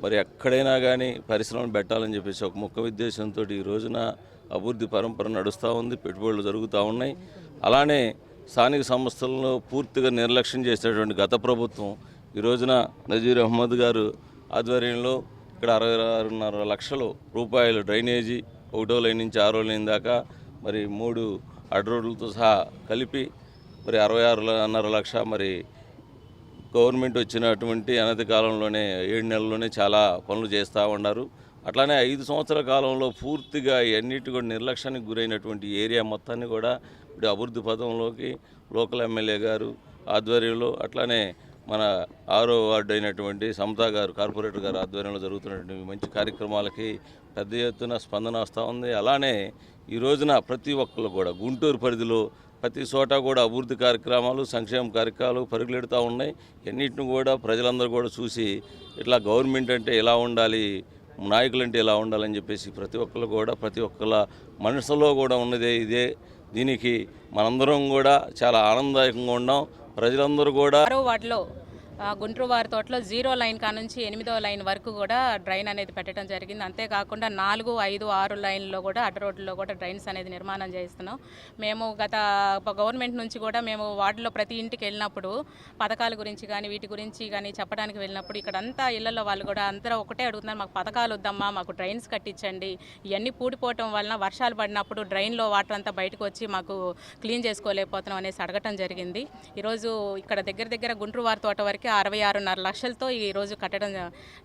మరి ఎక్కడైనా కానీ పరిశ్రమలు పెట్టాలని చెప్పేసి ఒక ముఖ్య ఉద్దేశంతో ఈ రోజున అభివృద్ధి పరంపర నడుస్తూ ఉంది. పెట్టుబడులు జరుగుతూ ఉన్నాయి. అలానే స్థానిక సంస్థలను పూర్తిగా నిర్లక్ష్యం చేసేటువంటి గత ప్రభుత్వం ఈ రోజున నజీర్ అహ్మద్ గారు ఆధ్వర్యంలో ఇక్కడ 66.5 లక్షల రూపాయలు డ్రైనేజీ 1వ లైన్ నుంచి 6వ లైన్ దాకా మరి 3 అడ్డు రోడ్లతో సహా కలిపి మరి 66.5 లక్ష మరి గవర్నమెంట్ వచ్చినటువంటి అనతి కాలంలోనే 7 నెలల్లోనే చాలా పనులు చేస్తూ ఉన్నారు. అట్లానే 5 సంవత్సరాల కాలంలో పూర్తిగా అన్నిటి కూడా నిర్లక్ష్యానికి గురైనటువంటి ఏరియా మొత్తాన్ని కూడా ఇప్పుడు అభివృద్ధి పథంలోకి లోకల్ ఎమ్మెల్యే గారు ఆధ్వర్యంలో, అట్లానే మన 6వ వార్డు అయినటువంటి సమతా గారు, కార్పొరేటర్ గారు ఆధ్వర్యంలో జరుగుతున్నటువంటి మంచి కార్యక్రమాలకి పెద్ద ఎత్తున స్పందన వస్తూ ఉంది. అలానే ఈ రోజున ప్రతి ఒక్కరు కూడా గుంటూరు పరిధిలో ప్రతి చోట కూడా అభివృద్ధి కార్యక్రమాలు, సంక్షేమ కార్యక్రమాలు పరుగులెడుతూ ఉన్నాయి. అన్నింటిని కూడా ప్రజలందరూ కూడా చూసి ఇట్లా గవర్నమెంట్ అంటే ఎలా ఉండాలి, నాయకులు అంటే ఎలా ఉండాలని చెప్పేసి ప్రతి ఒక్కరు కూడా ప్రతి ఒక్కళ్ళ మనసులో కూడా ఉన్నదే ఇదే. దీనికి మనందరం కూడా చాలా ఆనందదాయకంగా ఉన్నాం. ప్రజలందరూ కూడా వాటిలో గుంటూరు వారి తోటలో 0 లైన్ కానుంచి 8వ లైన్ వరకు కూడా డ్రైన్ అనేది పెట్టడం జరిగింది. అంతేకాకుండా 4, 5, 6 లైన్లో కూడా అడ్డ రోడ్లలో కూడా డ్రైన్స్ అనేది నిర్మాణం చేస్తున్నాం. మేము గత గవర్నమెంట్ నుంచి కూడా మేము వార్డులో ప్రతి ఇంటికి వెళ్ళినప్పుడు పథకాల గురించి కానీ వీటి గురించి కానీ చెప్పడానికి వెళ్ళినప్పుడు ఇక్కడ అంతా ఇళ్లలో వాళ్ళు కూడా అందరూ ఒకటే అడుగుతున్నారు, మాకు పథకాలు వద్దమ్మా, మాకు డ్రైన్స్ కట్టించండి. ఇవన్నీ పూడిపోవటం వలన వర్షాలు పడినప్పుడు డ్రైన్లో వాటర్ అంతా బయటకు వచ్చి మాకు క్లీన్ చేసుకోలేకపోతున్నాం అనేసి అడగటం జరిగింది. ఈరోజు ఇక్కడ దగ్గర గుంటూరు వారి తోట వరకు 66.5 లక్షలతో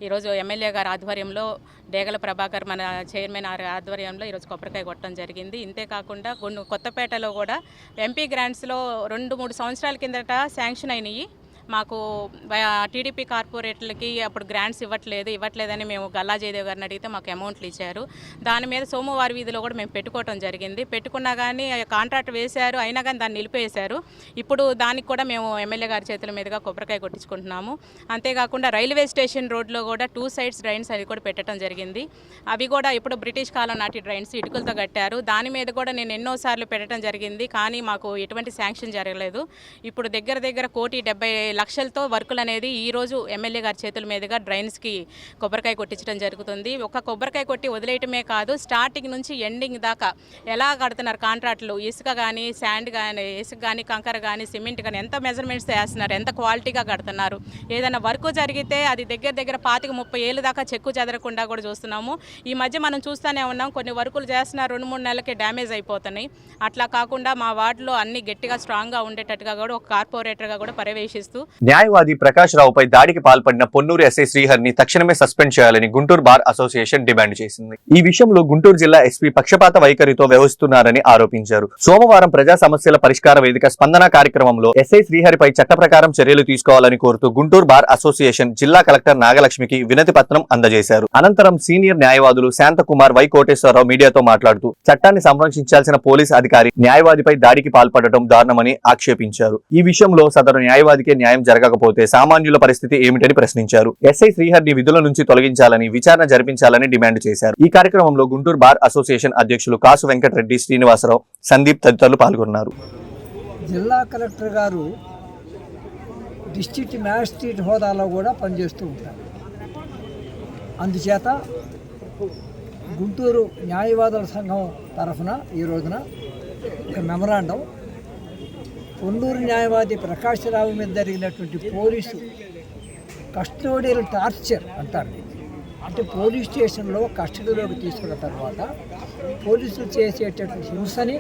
ఈరోజు ఎమ్మెల్యే గారి ఆధ్వర్యంలో డేగల ప్రభాకర్ మన చైర్మన్ ఆధ్వర్యంలో ఈరోజు కొబ్బరికాయ కొట్టడం జరిగింది. ఇంతేకాకుండా కొత్తపేటలో కూడా ఎంపీ గ్రాంట్స్లో 2-3 సంవత్సరాల కిందట శాంక్షన్ అయినాయి. మాకు టీడీపీ కార్పొరేట్లకి అప్పుడు గ్రాంట్స్ ఇవ్వట్లేదని మేము గల్లా జయదేవ్ గారిని అడిగితే మాకు అమౌంట్లు ఇచ్చారు. దాని మీద సోమవారి వీధిలో కూడా మేము పెట్టుకోవడం జరిగింది. పెట్టుకున్నా కానీ కాంట్రాక్ట్ వేశారు, అయినా కానీ దాన్ని నిలిపేశారు. ఇప్పుడు దానికి కూడా మేము ఎమ్మెల్యే గారి చేతుల మీదుగా కొబ్బరికాయ కొట్టించుకుంటున్నాము. అంతేకాకుండా రైల్వే స్టేషన్ రోడ్లో కూడా 2 సైడ్స్ డ్రైన్స్ అది కూడా పెట్టడం జరిగింది. అవి కూడా ఇప్పుడు బ్రిటిష్ కాలం నాటి డ్రైన్స్ ఇటుకలతో కట్టారు. దాని మీద కూడా నేను ఎన్నోసార్లు పెట్టడం జరిగింది, కానీ మాకు ఎటువంటి శాంక్షన్ జరగలేదు. ఇప్పుడు దగ్గర 1,70 లక్షలతో వర్కులు అనేది ఈరోజు ఎమ్మెల్యే గారి చేతుల మీదుగా డ్రైన్స్కి కొబ్బరికాయ కొట్టించడం జరుగుతుంది. ఒక కొబ్బరికాయ కొట్టి వదిలేయటమే కాదు, స్టార్టింగ్ నుంచి ఎండింగ్ దాకా ఎలా కడుతున్నారు కాంట్రాక్టులు, ఇసుక కానీ, శాండ్ కానీ, ఇసుక కానీ, కంకర కానీ, సిమెంట్ కానీ ఎంత మెజర్మెంట్స్ వేస్తున్నారు, ఎంత క్వాలిటీగా కడుతున్నారు. ఏదైనా వర్క్ జరిగితే అది దగ్గర 25-30 ఏళ్ళ దాకా చెక్కు చెదరకుండా కూడా చూస్తున్నాము. ఈ మధ్య మనం చూస్తూనే ఉన్నాం, కొన్ని వర్కులు చేస్తున్న 2-3 నెలలకే డ్యామేజ్ అయిపోతున్నాయి. అట్లా కాకుండా మా వార్డులో అన్ని గట్టిగా స్ట్రాంగ్గా ఉండేటట్టుగా కూడా ఒక కార్పొరేటర్గా కూడా పర్యవేక్షిస్తూ న్యాయవాది ప్రకాష్ రావుపై దాడికి పాల్పడిన పొన్నూరు ఎస్ఐ శ్రీహరిని తక్షణమే సస్పెండ్ చేయాలని గుంటూరు బార్ అసోసియేషన్ డిమాండ్ చేసింది. ఈ విషయంలో గుంటూరు జిల్లా ఎస్పీ పక్షపాత వైఖరితో వ్యవహరిస్తున్నారని ఆరోపించారు. సోమవారం ప్రజా సమస్యల పరిష్కార వేదిక స్పందన కార్యక్రమంలో ఎస్ఐ శ్రీహరిపై చట్ట ప్రకారం చర్యలు తీసుకోవాలని కోరుతూ గుంటూరు బార్ అసోసియేషన్ జిల్లా కలెక్టర్ నాగలక్ష్మికి వినతి పత్రం అందజేశారు. అనంతరం సీనియర్ న్యాయవాదులు శాంతకుమార్, వై కోటేశ్వరరావు మీడియాతో మాట్లాడుతూ చట్టాన్ని సంరక్షించాల్సిన పోలీస్ అధికారి న్యాయవాదిపై దాడికి పాల్పడటం దారుణమని ఆక్షేపించారు. ఈ విషయంలో సదరు న్యాయవాదికే న్యాయం జరగకపోతే సామాన్యుల పరిస్థితి ఏమిటని ప్రశ్నించారు. ఎస్ఐ శ్రీహరిని విధుల నుంచి తొలగించాలని, విచారణ జరిపించాలని డిమాండ్ చేశారు. ఈ కార్యక్రమంలో గుంటూరు బార్ అసోసియేషన్ అధ్యక్షులు కాసు వెంకటరెడ్డి, శ్రీనివాసరావు, సందీప్ తదితరులు పాల్గొన్నారు. జిల్లా కలెక్టర్ గారు డిస్ట్రిక్ట్ మ్యాజిస్ట్రేట్ హోదాలో కూడా పనిచేస్తూ ఉంటారు. అందుచేత గుంటూరు న్యాయవాదుల సంఘం తరఫున ఈ రోజున ఒక మెమరాండం పొన్నూరు న్యాయవాది ప్రకాష్ రావు మీద జరిగినటువంటి పోలీసు కస్టోడియల్ టార్చర్ అంటారు. అంటే పోలీస్ స్టేషన్లో కస్టడీలోకి తీసుకున్న తర్వాత పోలీసులు చేసేటటువంటి హింసని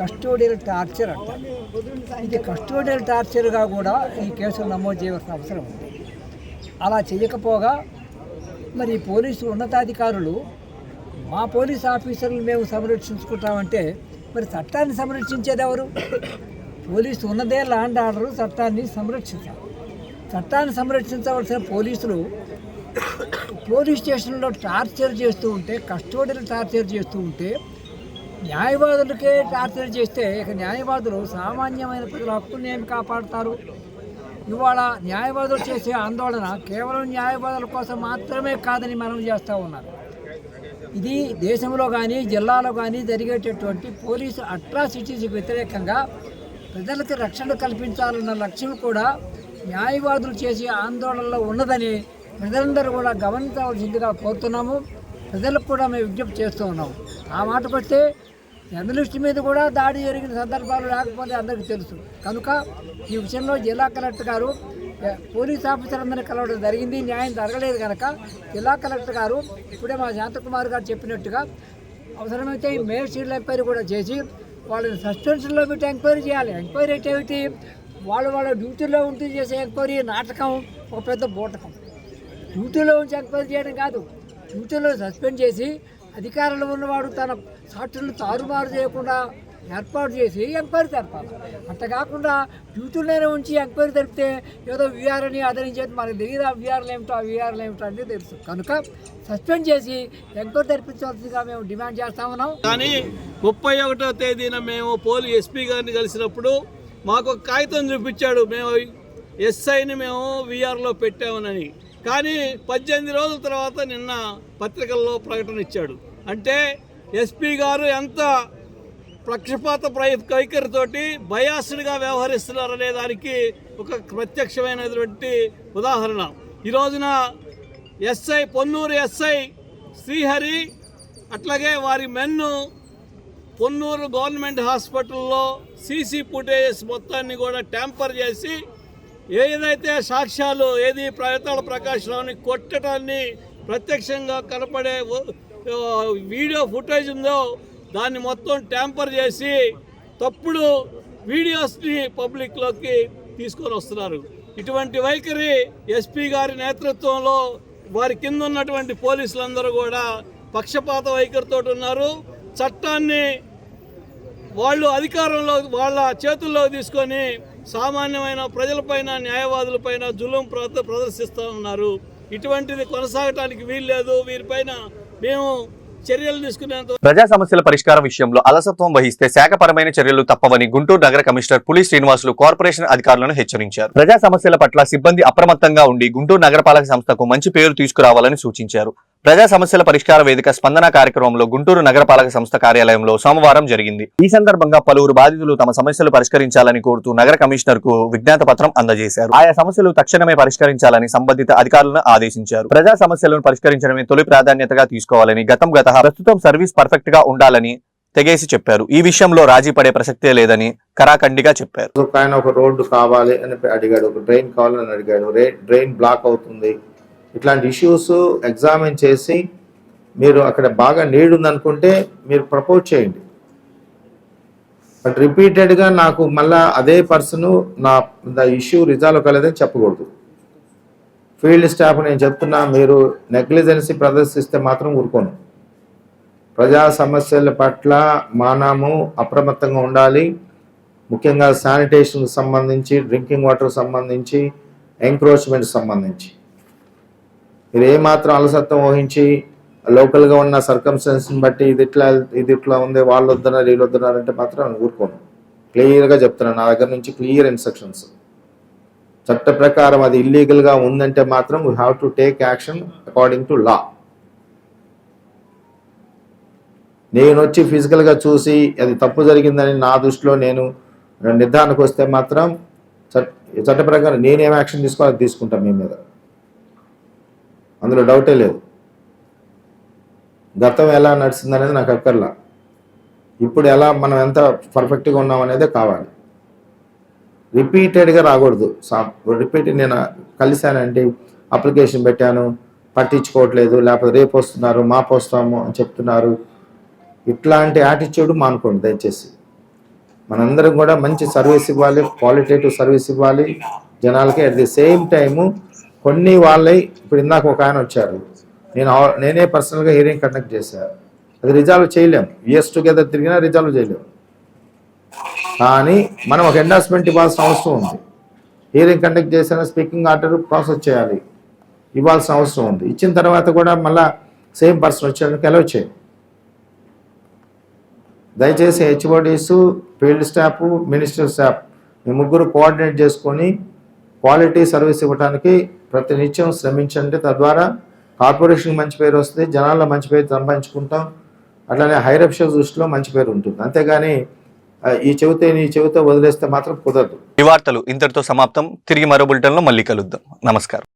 కస్టోడియల్ టార్చర్ అంటారు. ఇది కస్టోడియల్ టార్చర్గా కూడా ఈ కేసులు నమోదు చేయవలసిన అవసరం ఉంది. అలా చేయకపోగా మరి పోలీసు ఉన్నతాధికారులు మా పోలీస్ ఆఫీసర్లు మేము సంరక్షించుకుంటామంటే మరి చట్టాన్ని సంరక్షించేది ఎవరు? పోలీసు ఉన్నదే ల్యాండ్ ఆర్డర్, చట్టాన్ని సంరక్షించాలి. చట్టాన్ని సంరక్షించవలసిన పోలీసులు పోలీస్ స్టేషన్లో టార్చర్ చేస్తూ ఉంటే, కస్టోడియల్ టార్చర్ చేస్తూ ఉంటే, న్యాయవాదులకే టార్చర్ చేస్తే ఇక న్యాయవాదులు సామాన్యమైన ప్రజల హక్కుల్ని ఏమి కాపాడుతారు? ఇవాళ న్యాయవాదులు చేసే ఆందోళన కేవలం న్యాయవాదుల కోసం మాత్రమే కాదని మనం చేస్తూ ఉన్నారు. ఇది దేశంలో కానీ జిల్లాలో కానీ జరిగేటటువంటి పోలీసు అట్రాసిటీస్కి వ్యతిరేకంగా ప్రజలకు రక్షణ కల్పించాలన్న లక్ష్యం కూడా న్యాయవాదులు చేసే ఆందోళనలో ఉన్నదని ప్రజలందరూ కూడా గమనించవలసిందిగా కోరుతున్నాము. ప్రజలకు కూడా మేము విజ్ఞప్తి చేస్తూ ఉన్నాము. ఆ మాటకొస్తే జర్నలిస్టు మీద కూడా దాడి జరిగిన సందర్భాలు లేకపోతే అందరికీ తెలుసు. కనుక ఈ విషయంలో జిల్లా కలెక్టర్ గారు పోలీస్ ఆఫీసర్ అందరినీ కలవడం జరిగింది. న్యాయం జరగలేదు కనుక జిల్లా కలెక్టర్ గారు ఇప్పుడే మా శాంతకుమార్ గారు చెప్పినట్టుగా అవసరమైతే ఈ మేజిస్ట్రేట్ల ఎంక్వైరీ కూడా చేసి వాళ్ళని సస్పెన్షన్లో పెట్టి ఎంక్వైరీ చేయాలి. ఎంక్వైరీ అంటే ఏమిటి? వాళ్ళ డ్యూటీలో ఉంటూ చేసే ఎంక్వైరీ నాటకం, ఒక పెద్ద బూటకం. డ్యూటీలో ఉంచి ఎంక్వైరీ చేయడం కాదు, డ్యూటీలో సస్పెండ్ చేసి అధికారంలో ఉన్నవాడు తన సాక్షులను తారుమారు చేయకుండా ఏర్పాటు చేసి ఎంక్వైరీ జరపాలి. అంత కాకుండా డ్యూటీలోనే ఉంచి ఎంక్వైరీ జరిపితే ఏదో వీఆర్ని అదరించేది మనకు తెలియదు. ఆ వీఆర్లు ఏమిటో అనేది తెలుసు. కనుక సస్పెండ్ చేసి ఎంక్వైరీ జరిపించవలసిందిగా మేము డిమాండ్ చేస్తా ఉన్నాం. కానీ 31వ తేదీన మేము ఎస్పీ గారిని కలిసినప్పుడు మాకు ఒక కాగితం చూపించాడు, మేము ఎస్ఐని మేము వీఆర్లో పెట్టామని. కానీ 18 రోజుల తర్వాత నిన్న పత్రికల్లో ప్రకటన ఇచ్చాడు. అంటే ఎస్పీ గారు ఎంత పక్షపాత వైఖరితోటి బయాస్డ్గా వ్యవహరిస్తున్నారనే దానికి ఒక ప్రత్యక్షమైనటువంటి ఉదాహరణ. ఈ రోజున పొన్నూరు ఎస్ఐ శ్రీహరి అట్లాగే వారి మెన్ను పొన్నూరు గవర్నమెంట్ హాస్పిటల్లో సీసీ ఫుటేజెస్ మొత్తాన్ని కూడా ట్యాంపర్ చేసి ఏదైతే సాక్ష్యాలు ప్రయత్నాల ప్రకాష్ రావుని కొట్టడాన్ని ప్రత్యక్షంగా కనపడే వీడియో ఫుటేజ్ ఉందో దాన్ని మొత్తం ట్యాంపర్ చేసి తప్పుడు వీడియోస్ని పబ్లిక్లోకి తీసుకొని వస్తున్నారు. ఇటువంటి వైఖరి ఎస్పీ గారి నేతృత్వంలో వారి కింద ఉన్నటువంటి పోలీసులందరూ కూడా పక్షపాత వైఖరితో ఉన్నారు. చట్టాన్ని వాళ్ళు అధికారంలో వాళ్ళ చేతుల్లో తీసుకొని సామాన్యమైన ప్రజలపైన, న్యాయవాదులపైన జులుం ప్రదర్శిస్తూ ఉన్నారు. ఇటువంటిది కొనసాగటానికి వీల్లేదు. వీరిపైన మేము చర్యలు తీసుకునేంత ప్రజా సమస్యల పరిష్కారం విషయంలో అలసత్వం వహిస్తే శాఖపరమైన చర్యలు తప్పవని గుంటూరు నగర కమిషనర్ పులి శ్రీనివాసులు కార్పొరేషన్ అధికారులను హెచ్చరించారు. ప్రజా సమస్యల పట్ల సిబ్బంది అప్రమత్తంగా ఉండి గుంటూరు నగరపాలక సంస్థకు మంచి పేరు తీసుకురావాలని సూచించారు. ప్రజా సమస్యల పరిష్కార వేదిక స్పందన కార్యక్రమంలో గుంటూరు నగరపాలక సంస్థ కార్యాలయంలో సోమవారం జరిగింది. ఈ సందర్భంగా పలువురు బాధితులు తమ సమస్యలు పరిష్కరించాలని కోరుతూ నగర కమిషనర్ కు విజ్ఞాత పత్రం అందజేశారు. ఆయా సమస్యలు తక్షణమే పరిష్కరించాలని సంబంధిత అధికారులను ఆదేశించారు. ప్రజా సమస్యలను పరిష్కరించడమే తొలి ప్రాధాన్యతగా తీసుకోవాలని, ప్రస్తుతం సర్వీస్ పర్ఫెక్ట్ గా ఉండాలని తెగేసి చెప్పారు. ఈ విషయంలో రాజీ పడే ప్రసక్తే లేదని కరాఖండిగా చెప్పారు. ఆయన ఒక రోడ్డు కావాలి అని అడిగాడు, ఒక డ్రైన్ కావాలని అడిగాడు, డ్రైన్ బ్లాక్ అవుతుంది. ఇట్లాంటి ఇష్యూస్ ఎగ్జామిన్ చేసి మీరు అక్కడ బాగా నీడ్ ఉందనుకుంటే మీరు ప్రపోజ్ చేయండి. బట్ రిపీటెడ్గా నాకు మళ్ళా అదే పర్సన్ ద ఇష్యూ రిజాల్వ్ కాలేదని చెప్పకూడదు. ఫీల్డ్ స్టాఫ్ నేను చెప్తున్నా, మీరు నెగ్లిజెన్సీ ప్రదర్శిస్తే మాత్రం ఊరుకోను. ప్రజా సమస్యల పట్ల మనము అప్రమత్తంగా ఉండాలి. ముఖ్యంగా శానిటేషన్కి సంబంధించి, డ్రింకింగ్ వాటర్ సంబంధించి, ఎంక్రోచ్మెంట్ సంబంధించి మీరు ఏమాత్రం అలసత్వం వహించి లోకల్గా ఉన్న సర్కమ్స్టెన్స్ని బట్టి ఇది ఇట్లా ఉంది, వాళ్ళు వద్దన్నారు వీళ్ళు వద్దన్నారు అంటే మాత్రం ఊరుకోను. క్లియర్గా చెప్తున్నాను, నా దగ్గర నుంచి క్లియర్ ఇన్స్ట్రక్షన్స్. చట్ట ప్రకారం అది ఇల్లీగల్గా ఉందంటే మాత్రం we have to take action according to law. నేను వచ్చి ఫిజికల్గా చూసి అది తప్పు జరిగిందని నా దృష్టిలో నేను నిర్ధారణకు వస్తే మాత్రం చట్ట ప్రకారం నేనేం యాక్షన్ తీసుకోవాలో తీసుకుంటాను మీ మీద, అందులో డౌటే లేదు. గతం ఎలా నడిచింది అనేది నాకు అక్కర్లా, ఇప్పుడు ఎలా మనం ఎంత పర్ఫెక్ట్గా ఉన్నాం అనేదే కావాలి. రిపీటెడ్గా రాకూడదు. రిపీటెడ్ నేను కలిశానంటే అప్లికేషన్ పెట్టాను, పట్టించుకోవట్లేదు, లేకపోతే రేపు వస్తున్నారు, మాపు వస్తాము అని చెప్తున్నారు. ఇట్లాంటి యాటిట్యూడ్ మానుకోండి దయచేసి. మనందరం కూడా మంచి సర్వీస్ ఇవ్వాలి, క్వాలిటేటివ్ సర్వీస్ ఇవ్వాలి జనాలకి. అట్ ది సేమ్ టైము కొన్ని వాళ్ళై, ఇప్పుడు ఇందాక ఒక ఆయన వచ్చారు, నేనే పర్సనల్గా హియరింగ్ కండక్ట్ చేశాను, అది రిజాల్వ్ చేయలేం. ఇయర్స్ టుగెదర్ తిరిగినా రిజాల్వ్ చేయలేం. కానీ మనం ఒక ఎండార్స్మెంట్ ఇవ్వాల్సిన అవసరం ఉంది. హియరింగ్ కండక్ట్ చేసిన స్పీకింగ్ ఆర్డర్ ప్రాసెస్ చేయాలి, ఇవ్వాల్సిన అవసరం ఉంది. ఇచ్చిన తర్వాత కూడా మళ్ళీ సేమ్ పర్సన్ వచ్చేందుకు అలౌ చేయం. దయచేసి HODs, field staff, minister staff మీ ముగ్గురు కోఆర్డినేట్ చేసుకొని క్వాలిటీ సర్వీస్ ఇవ్వడానికి ప్రతినిత్యం శ్రమించండి. తద్వారా కార్పొరేషన్కి మంచి పేరు వస్తుంది, జనాల్లో మంచి పేరు సంపాదించుకుంటాం, అట్లానే హైర్ అఫీషియల్స్ దృష్టిలో మంచి పేరు ఉంటుంది. అంతేగాని ఈ చెబితే వదిలేస్తే మాత్రం కుదరదు. ఈ వార్తలు ఇంతటితో సమాప్తం. తిరిగి మరో బులెటిన్లో మళ్ళీ కలుద్దాం. నమస్కారం.